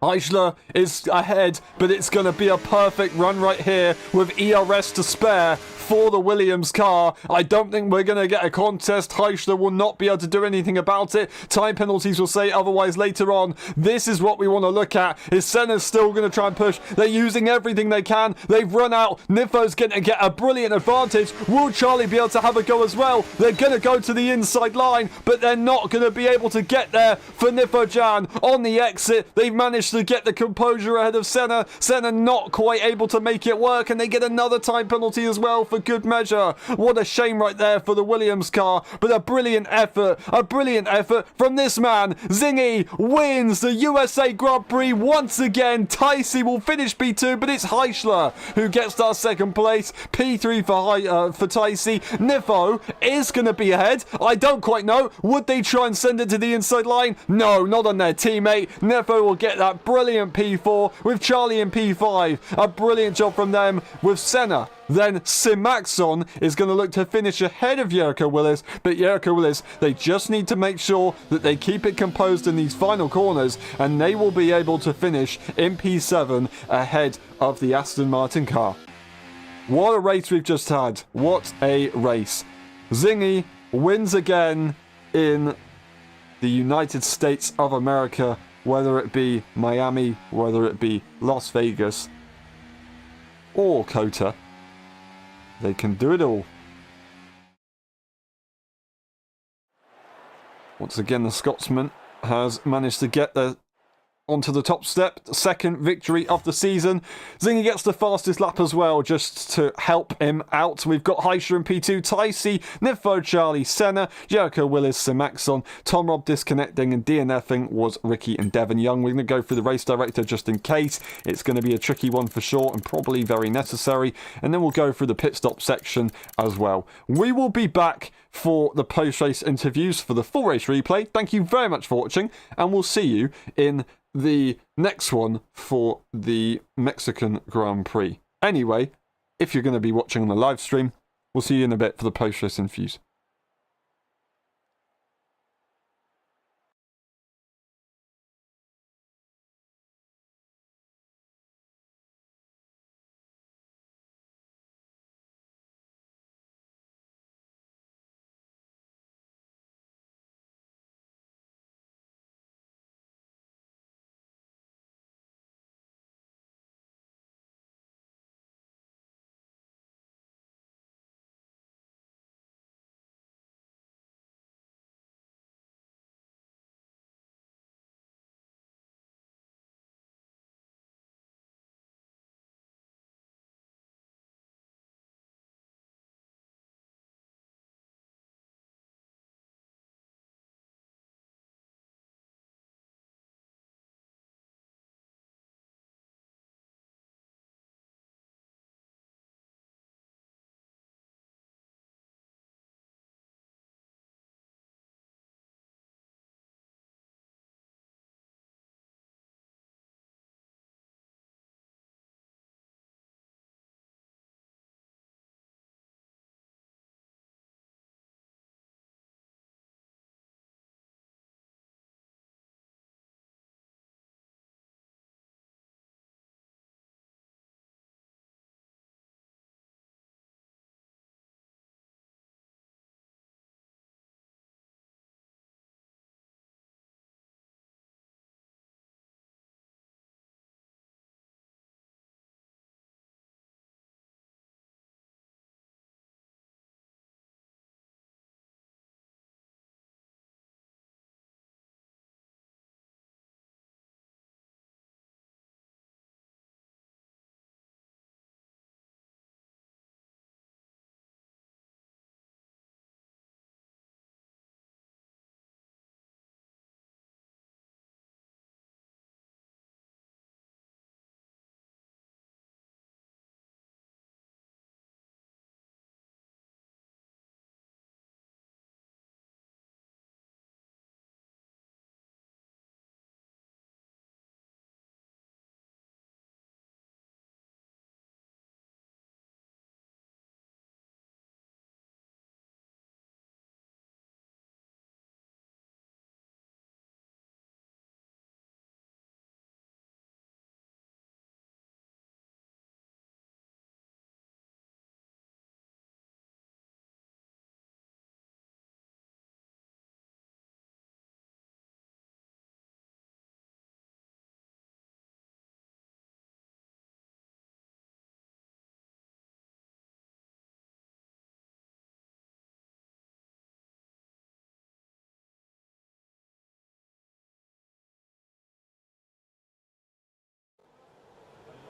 Eichler is ahead, but it's going to be a perfect run right here with ERS to spare for the Williams car. I don't think we're going to get a contest. Eichler will not be able to do anything about it. Time penalties will say otherwise later on. This is what we want to look at. Is Senna's still going to try and push? They're using everything they can. They've run out. Nifo's going to get a brilliant advantage. Will Charlie be able to have a go as well? They're going to go to the inside line, but they're not going to be able to get there for Nifo Jan. On the exit, they've managed to get the composure ahead of Senna. Senna not quite able to make it work, and they get another time penalty as well for good measure. What a shame right there for the Williams car, but a brilliant effort from this man. Zingy wins the USA Grand Prix once again. Ticey will finish P2, but it's Heichler who gets our second place. P3 for Ticey. Nifo is going to be ahead. I don't quite know. Would they try and send it to the inside line? No, not on their teammate. Nifo will get that brilliant P4 with Charlie in P5. A brilliant job from them with Senna. Then Simaxon is going to look to finish ahead of Jericho Willis, but Jericho Willis, they just need to make sure that they keep it composed in these final corners, and they will be able to finish in P7 ahead of the Aston Martin car. What a race we've just had. What a race. Zingy wins again in the United States of America, whether it be Miami, whether it be Las Vegas, or COTA. They can do it all. Once again, the Scotsman has managed to get onto the top step. Second victory of the season. Zingy gets the fastest lap as well, just to help him out. We've got Heischer in P2, Ticey, Nifo, Charlie, Senna, Jericho Willis, Simaxon, Tom Robb disconnecting, and DNFing was Ricky and Devon Young. We're going to go through the race director just in case. It's going to be a tricky one for sure and probably very necessary. And then we'll go through the pit stop section as well. We will be back for the post-race interviews for the full race replay. Thank you very much for watching, and we'll see you in the next one for the Mexican Grand Prix. Anyway, if you're going to be watching on the live stream, we'll see you in a bit for the post-race interviews.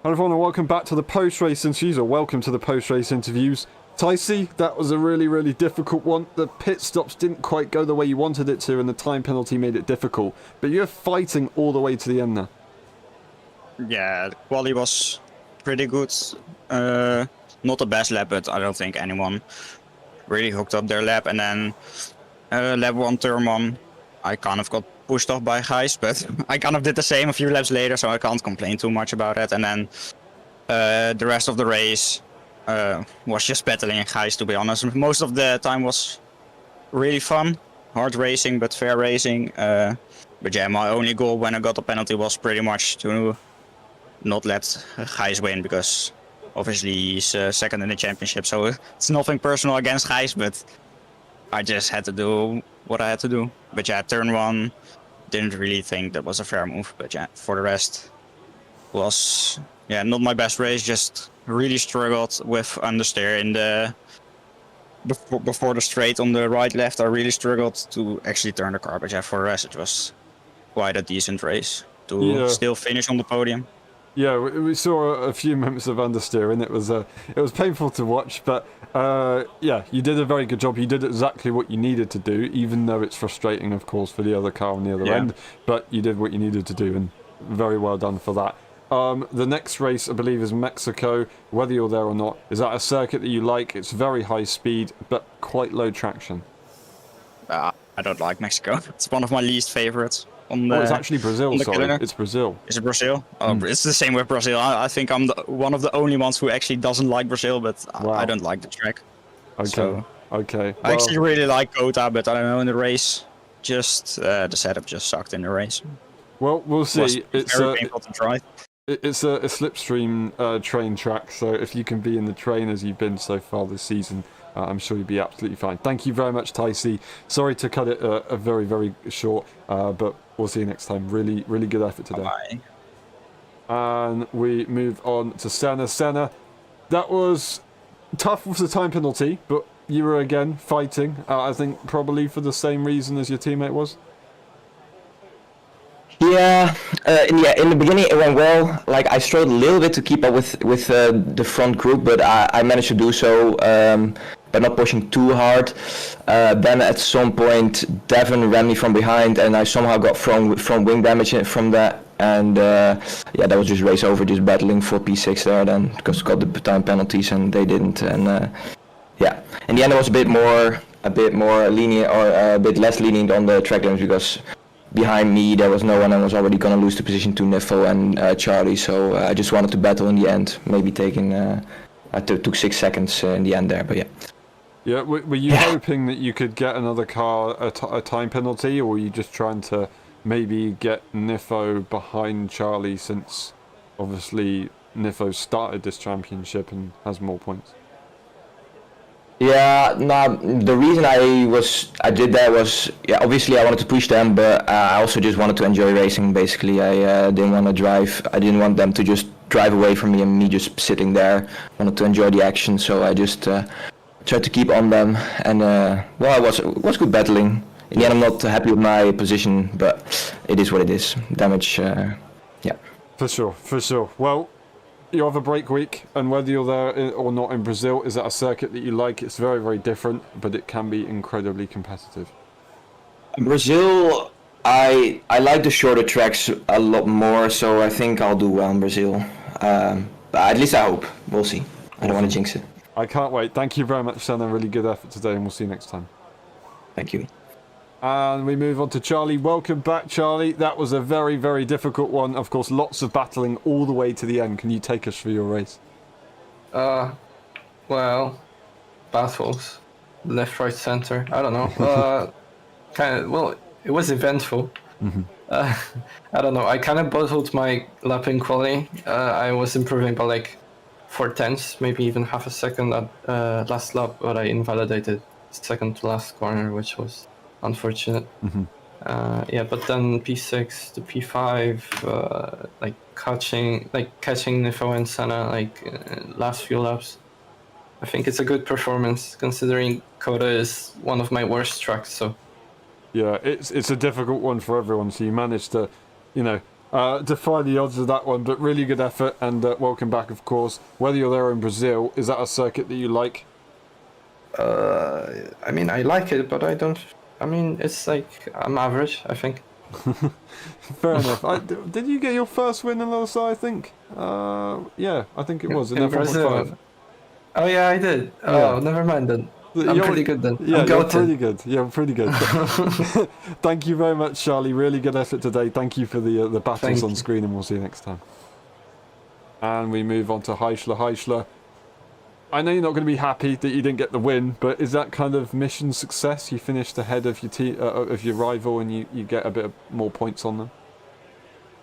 Hello everyone and welcome back to the post-race interviews, or welcome to the post-race interviews. Ticey, that was a really difficult one. The pit stops didn't quite go the way you wanted it to and the time penalty made it difficult. But you're fighting all the way to the end now. Yeah, the quali was pretty good. Not the best lap, but I don't think anyone really hooked up their lap. And then lap 1, turn 1, I kind of got pushed off by Gijs, but I kind of did the same a few laps later, so I can't complain too much about it. And then the rest of the race was just battling Gijs, to be honest. Most of the time was really fun, hard racing, but fair racing. But yeah, my only goal when I got the penalty was pretty much to not let Gijs win, because obviously he's second in the championship, so it's nothing personal against Gijs, but I just had to do what I had to do. But yeah, turn 1, didn't really think that was a fair move, but yeah, for the rest was not my best race. Just really struggled with understeer in the before the straight on the right left. I really struggled to actually turn the car, but yeah, for the rest it was quite a decent race to still finish on the podium. Yeah, we saw a few moments of understeer, and it was painful to watch. But yeah, you did a very good job. You did exactly what you needed to do, even though it's frustrating, of course, for the other car on the other end. But you did what you needed to do, and very well done for that. The next race, I believe, is Mexico. Whether you're there or not, is that a circuit that you like? It's very high speed, but quite low traction. I don't like Mexico. It's one of my least favorites. It's actually Brazil, sorry. calendar. It's Brazil. Is it Brazil? Oh, it's the same with Brazil. I think I'm one of the only ones who actually doesn't like Brazil, but I don't like the track. Okay, so, okay. I actually really like COTA, but I don't know, in the race, just the setup just sucked in the race. Well, we'll see. It's very painful to drive. It's a slipstream train track, so if you can be in the train as you've been so far this season, I'm sure you'll be absolutely fine. Thank you very much, Ticey. Sorry to cut it very short, but we'll see you next time. Really good effort today. Bye. And we move on to Senna. Senna, that was tough with the time penalty, but you were again fighting. I think probably for the same reason as your teammate was. Yeah, in the beginning it went well. Like, I struggled a little bit to keep up with the front group, but I managed to do so by not pushing too hard. Then at some point Devon ran me from behind, and I somehow got from wing damage from that. And that was just race over, just battling for P6 there then, because got the time penalties and they didn't. And in the end I was a bit more lenient, or a bit less lenient on the track limits, because behind me there was no one. I was already gonna lose the position to Niffel and Charlie, so I just wanted to battle in the end. Maybe taking I took 6 seconds in the end there, but yeah. Yeah, were you hoping that you could get another car a time penalty, or were you just trying to maybe get Niffo behind Charlie, since obviously Niffo started this championship and has more points? Yeah, no, the reason I did that was, obviously I wanted to push them, but I also just wanted to enjoy racing, basically. I didn't want to drive. I didn't want them to just drive away from me and me just sitting there. I wanted to enjoy the action, so I just tried to keep on them, and it was good battling. In the end, I'm not happy with my position, but it is what it is. Damage, yeah. For sure. Well, you have a break week, and whether you're there or not in Brazil, is that a circuit that you like? It's very different, but it can be incredibly competitive. Brazil, I like the shorter tracks a lot more, so I think I'll do well in Brazil. At least I hope. We'll see. I don't want to jinx it. I can't wait. Thank you very much, Senna. Really good effort today, and we'll see you next time. Thank you. And we move on to Charlie. Welcome back, Charlie. That was a very difficult one. Of course, lots of battling all the way to the end. Can you take us through your race? Well, battles, left, right, center. I don't know. It was eventful. Mm-hmm. I don't know. I kind of battled my lapping quality. I was improving by like 4/10, maybe even half a second at last lap, but I invalidated second to last corner, which was unfortunate. Mm-hmm. But then P6 to P5, catching Niffo and Senna last few laps. I think it's a good performance considering COTA is one of my worst tracks. So yeah, it's a difficult one for everyone. So you managed to, defy the odds of that one, but really good effort, and welcome back, of course. Whether you're there in Brazil, is that a circuit that you like? I mean, I like it, but I don't. I mean, it's like I'm average, I think. Fair enough. Did you get your first win in LSI, I think? Yeah, I think it was. In F1.5. Brazil. Oh yeah, I did. Yeah. Oh, never mind then. I'm You're- pretty good then. Yeah, I'm you're goated. pretty good. Yeah, pretty good. Thank you very much, Charlie. Really good effort today. Thank you for the battles Thank on you. screen, and we'll see you next time. And we move on to Heischler. Heischler, I know you're not going to be happy that you didn't get the win, but is that kind of mission success? You finished ahead of your rival, and you get a bit of more points on them.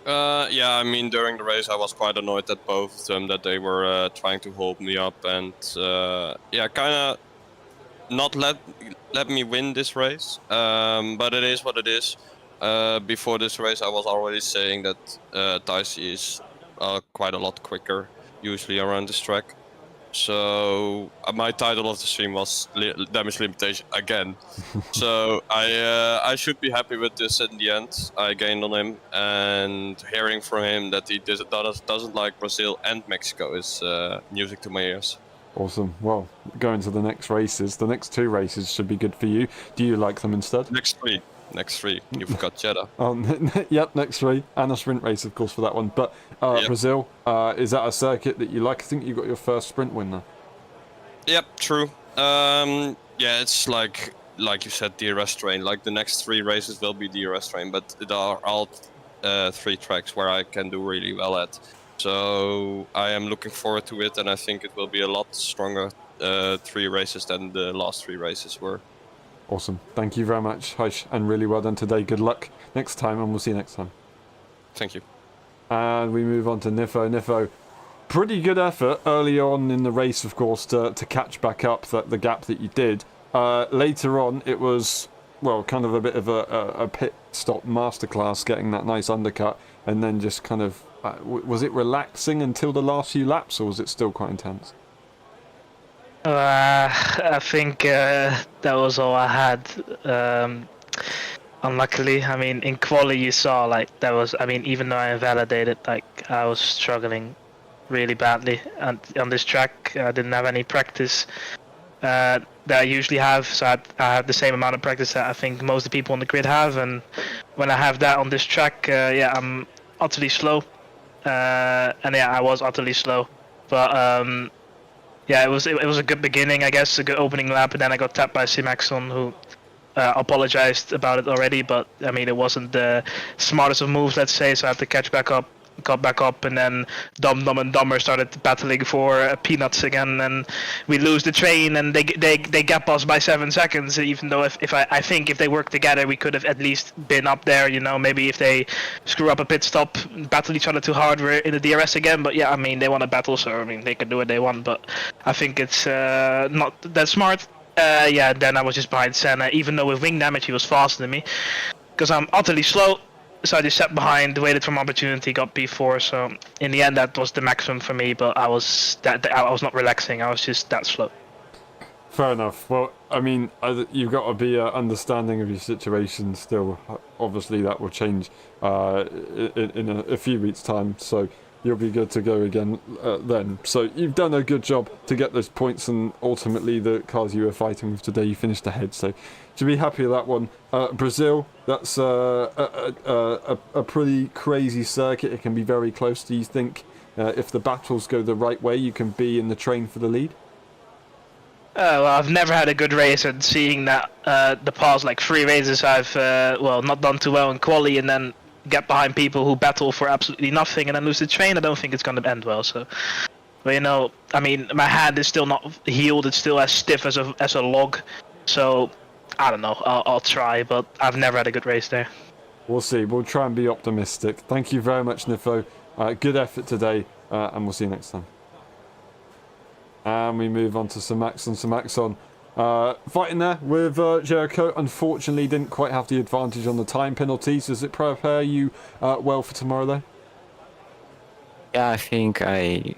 Yeah, I mean, during the race, I was quite annoyed at both of them that they were trying to hold me up and yeah, kind of not let me win this race. But it is what it is. Before this race, I was already saying that Taisi is quite a lot quicker, usually around this track. So my title of the stream was damage limitation again. So I should be happy with this in the end. I gained on him, and hearing from him that he doesn't like Brazil and Mexico is music to my ears. Awesome. Well, going to the next races. The next 2 races should be good for you. Do you like them instead? Next three. You forgot Jeddah. Yep, next 3. And a sprint race, of course, for that one. But Yep. Brazil, is that a circuit that you like? I think you got your first sprint win there. Yep, true. Yeah, it's like you said, DRS train. Like the next 3 races will be DRS train, but there are all 3 tracks where I can do really well at. So I am looking forward to it, and I think it will be a lot stronger 3 races than the last 3 races were. Awesome. Thank you very much, Heisch, and really well done today. Good luck next time, and we'll see you next time. Thank you. And we move on to Nifo. Nifo, pretty good effort early on in the race, of course, to catch back up the gap that you did. Later on, it was, well, kind of a bit of a pit stop masterclass, getting that nice undercut, and then just kind of, was it relaxing until the last few laps, or was it still quite intense? I think that was all I had. Unluckily, I mean, in quali you saw like that was. I mean, even though I invalidated, like I was struggling really badly on this track. I didn't have any practice that I usually have, so I have the same amount of practice that I think most of the people on the grid have. And when I have that on this track, yeah, I'm utterly slow. And yeah, I was utterly slow, but. Yeah, it was a good beginning, I guess, a good opening lap, and then I got tapped by Simaxon, who apologized about it already, but I mean, it wasn't the smartest of moves, let's say, so I had to catch back up, got back up, and then Dum and Dumber started battling for peanuts again, and we lose the train, and they gap us by 7 seconds, even though if I think if they worked together, we could have at least been up there, you know, maybe if they screw up a pit stop, battle each other too hard, we're in the DRS again, but yeah, I mean, they want to battle, so I mean, they can do what they want, but I think it's not that smart. Yeah, then I was just behind Senna, even though with wing damage he was faster than me, because I'm utterly slow. So I just sat behind, waited for my opportunity, got P4. So in the end, that was the maximum for me. But I was not relaxing. I was just that slow. Fair enough. Well, I mean, you've got to be understanding of your situation still. Obviously, that will change in a few weeks' time. So you'll be good to go again then. So you've done a good job to get those points, and ultimately the cars you were fighting with today, you finished ahead. So should be happy with that one. Brazil, that's a pretty crazy circuit. It can be very close. Do you think if the battles go the right way, you can be in the train for the lead? Well, I've never had a good race, and seeing that the past like 3 races I've not done too well in quali, and then get behind people who battle for absolutely nothing and then lose the train, I don't think it's going to end well. So, but you know, I mean, my hand is still not healed. It's still as stiff as a log. So I don't know. I'll try, but I've never had a good race there. We'll see. We'll try and be optimistic. Thank you very much, Nifo. Good effort today, and we'll see you next time. And we move on to Simaxon. Simaxon fighting there with Jericho. Unfortunately, didn't quite have the advantage on the time penalties. Does it prepare you well for tomorrow, though? Yeah, I think I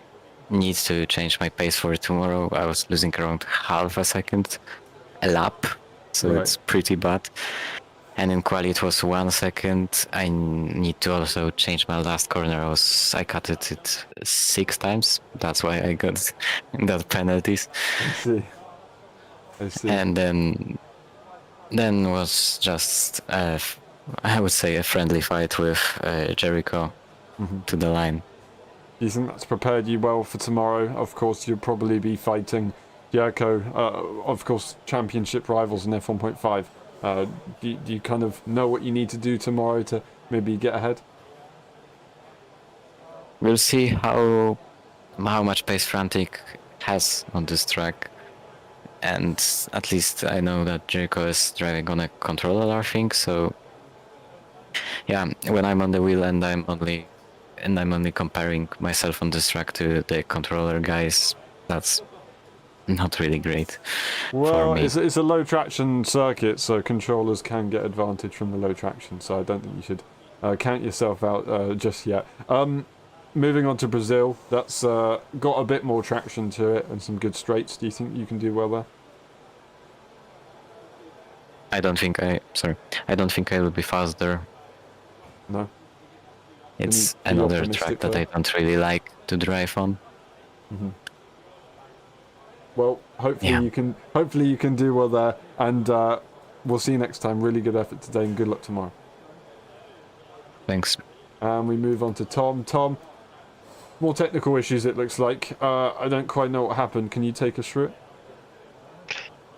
need to change my pace for tomorrow. I was losing around half a second a lap, so Right. it's pretty bad. and in quali it was 1 second. I need to also change my last corner. I cut it 6 times. That's why I got that penalties. I see. I see. And then was just I would say a friendly fight with Jericho to the line. Do you think that's prepared you well for tomorrow? Of course, you'll probably be fighting Jericho, of course, championship rivals in F1.5. Do you kind of know what you need to do tomorrow to maybe get ahead? We'll see how much pace Frantic has on this track. And at least I know that Jericho is driving on a controller, I think, so yeah, when I'm on the wheel and I'm only comparing myself on this track to the controller guys, that's not really great Well, for me. it's a low traction circuit, so controllers can get advantage from the low traction, so I don't think you should count yourself out just yet. Moving on to Brazil, that's got a bit more traction to it and some good straights. Do you think you can do well there? I don't think I will be faster. No? It's be another optimistic track that there? I don't really like to drive on. Well, hopefully Yeah. you can do well there, and we'll see you next time. Really good effort today, and good luck tomorrow. Thanks. And we move on to Tom. Tom, more technical issues it looks like. I don't quite know what happened. Can you take us through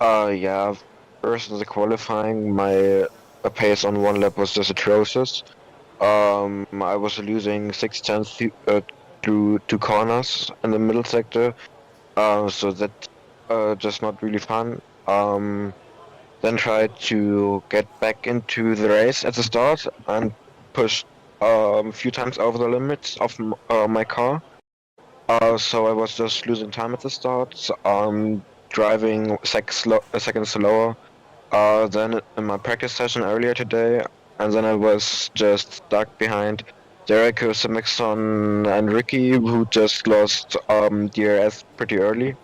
it? Yeah. First, in the qualifying, my pace on one lap was just atrocious. I was losing 6 tenths through 2 corners in the middle sector, so that just not really fun. Then tried to get back into the race at the start and pushed a few times over the limits of my car. So I was just losing time at the start, driving a second slower than in my practice session earlier today, and then I was just stuck behind Jericho, Simixon, and Ricky, who just lost DRS pretty early.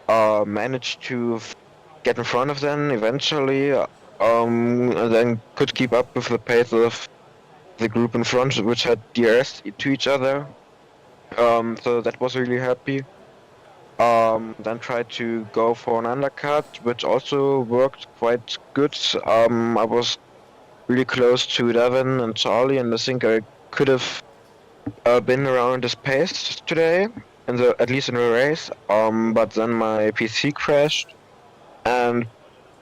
Managed to get in front of them eventually, and then could keep up with the pace of the group in front, which had DRS to each other. So that was really happy. Then tried to go for an undercut, which also worked quite good. I was really close to Devin and Charlie, and I think I could have been around this pace today, at least in the race. But then my PC crashed, and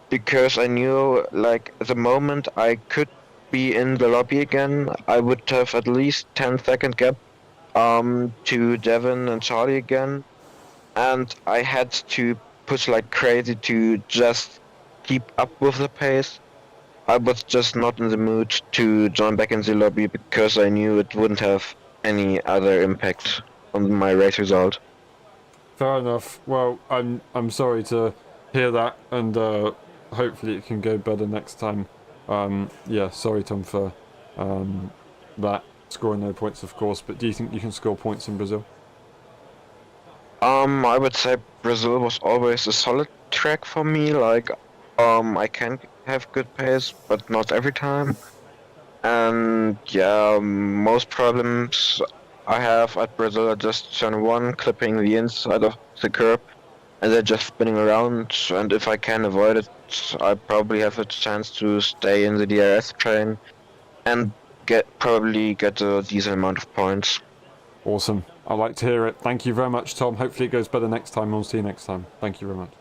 because I knew, like, at the moment I could be in the lobby again, I would have at least 10-second gap to Devin and Charlie again, and I had to push like crazy to just keep up with the pace. I was just not in the mood to join back in the lobby because I knew it wouldn't have any other impact on my race result. Fair enough. Well, I'm sorry to hear that, and hopefully it can go better next time. Yeah, sorry Tom for that. Scoring no points, of course, but do you think you can score points in Brazil? I would say Brazil was always a solid track for me. Like, I can have good pace, but not every time. And yeah, most problems I have at Brazil are just turn 1, clipping the inside of the curb, and they're just spinning around. And if I can avoid it, I probably have a chance to stay in the DRS train and probably get a decent amount of points. Awesome. I like to hear it. Thank you very much, Tom. Hopefully it goes better next time. We'll see you next time. Thank you very much.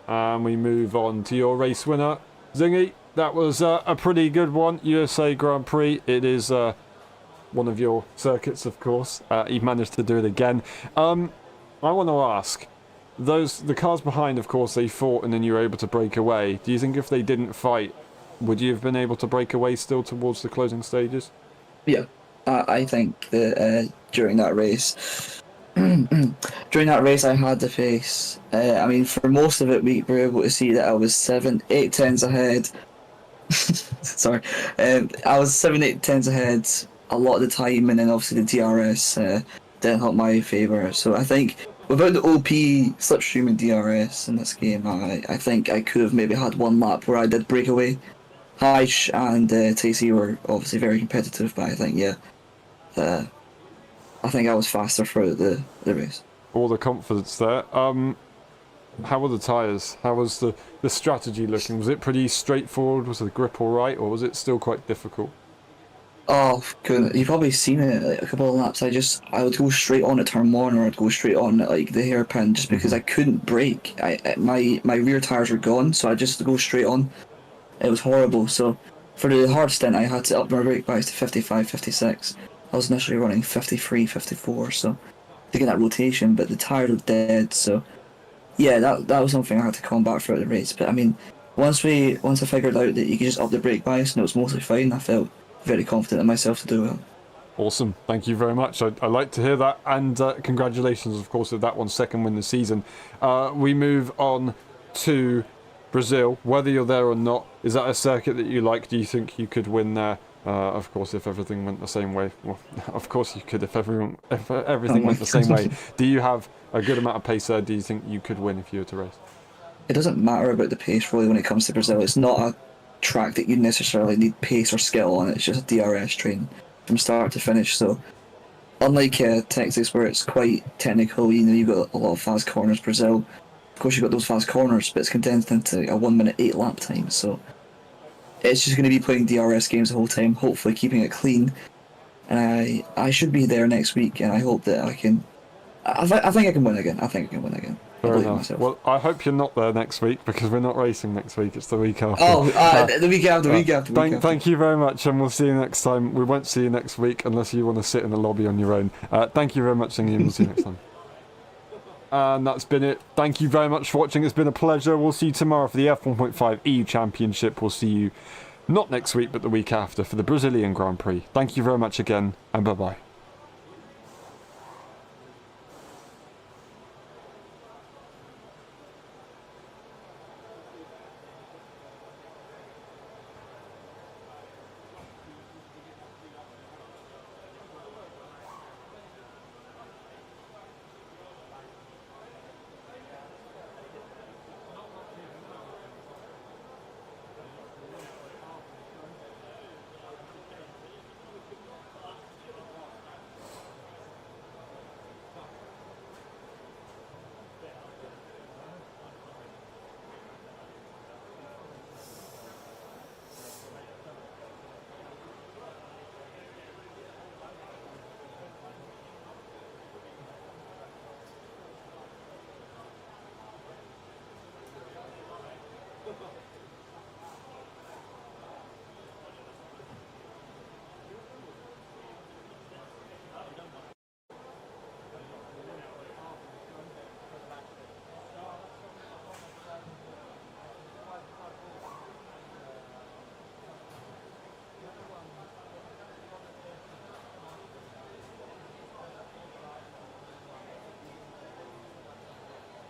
And we move on to your race winner, Zingy. That was a pretty good one. USA Grand Prix. It is one of your circuits, of course. You've managed to do it again. I want to ask, the cars behind, of course, they fought and then you were able to break away. Do you think if they didn't fight, would you have been able to break away still towards the closing stages? Yeah, I think that during that race, I had the pace. I mean, for most of it, we were able to see that I was 7-8 tenths ahead. Sorry, I was 7-8 tenths ahead a lot of the time, and then obviously the DRS didn't help my favour. So I think without the OP slipstream and DRS in this game, I think I could have maybe had one lap where I did break away. Heish and TC were obviously very competitive, but I think, yeah, I think I was faster throughout the race. All the confidence there. How were the tyres? How was the strategy looking? Was it pretty straightforward? Was the grip all right, or was it still quite difficult? Oh, goodness. You've probably seen it like a couple of laps. I would go straight on at turn 1, or I'd go straight on at like the hairpin, just because I couldn't brake. My rear tires were gone, so I just go straight on. It was horrible. So for the hard stint, I had to up my brake bias to 55, 56. I was initially running 53, 54, so to get that rotation, but the tires were dead. So yeah, that was something I had to combat throughout the race. But I mean, once I figured out that you could just up the brake bias and it was mostly fine, I felt very confident in myself to do well. Awesome, thank you very much. I like to hear that, and congratulations, of course, with that one, second win this season. We move on to Brazil. Whether you're there or not, is that a circuit that you like? Do you think you could win there? Of course, if everything went the same way. Well, of course you could if everything went the same way. Do you have a good amount of pace there? Do you think you could win if you were to race? It doesn't matter about the pace really when it comes to Brazil. It's not a track that you necessarily need pace or skill on. It's just a DRS train from start to finish. So unlike Texas, where it's quite technical, you've got a lot of fast corners. Brazil, of course, you've got those fast corners, but it's condensed into a 1 minute 8 lap time. So it's just going to be playing DRS games the whole time, hopefully keeping it clean. And I should be there next week, and I hope that I can. I think I can win again. Fair enough. Well, I hope you're not there next week, because we're not racing next week. It's the week after. Oh, the week after. Thank you very much, and we'll see you next time. We won't see you next week unless you want to sit in the lobby on your own. Thank you very much, Thingy, and we'll see you next time. And that's been it. Thank you very much for watching. It's been a pleasure. We'll see you tomorrow for the F1.5 EU Championship. We'll see you not next week, but the week after for the Brazilian Grand Prix. Thank you very much again, and bye-bye.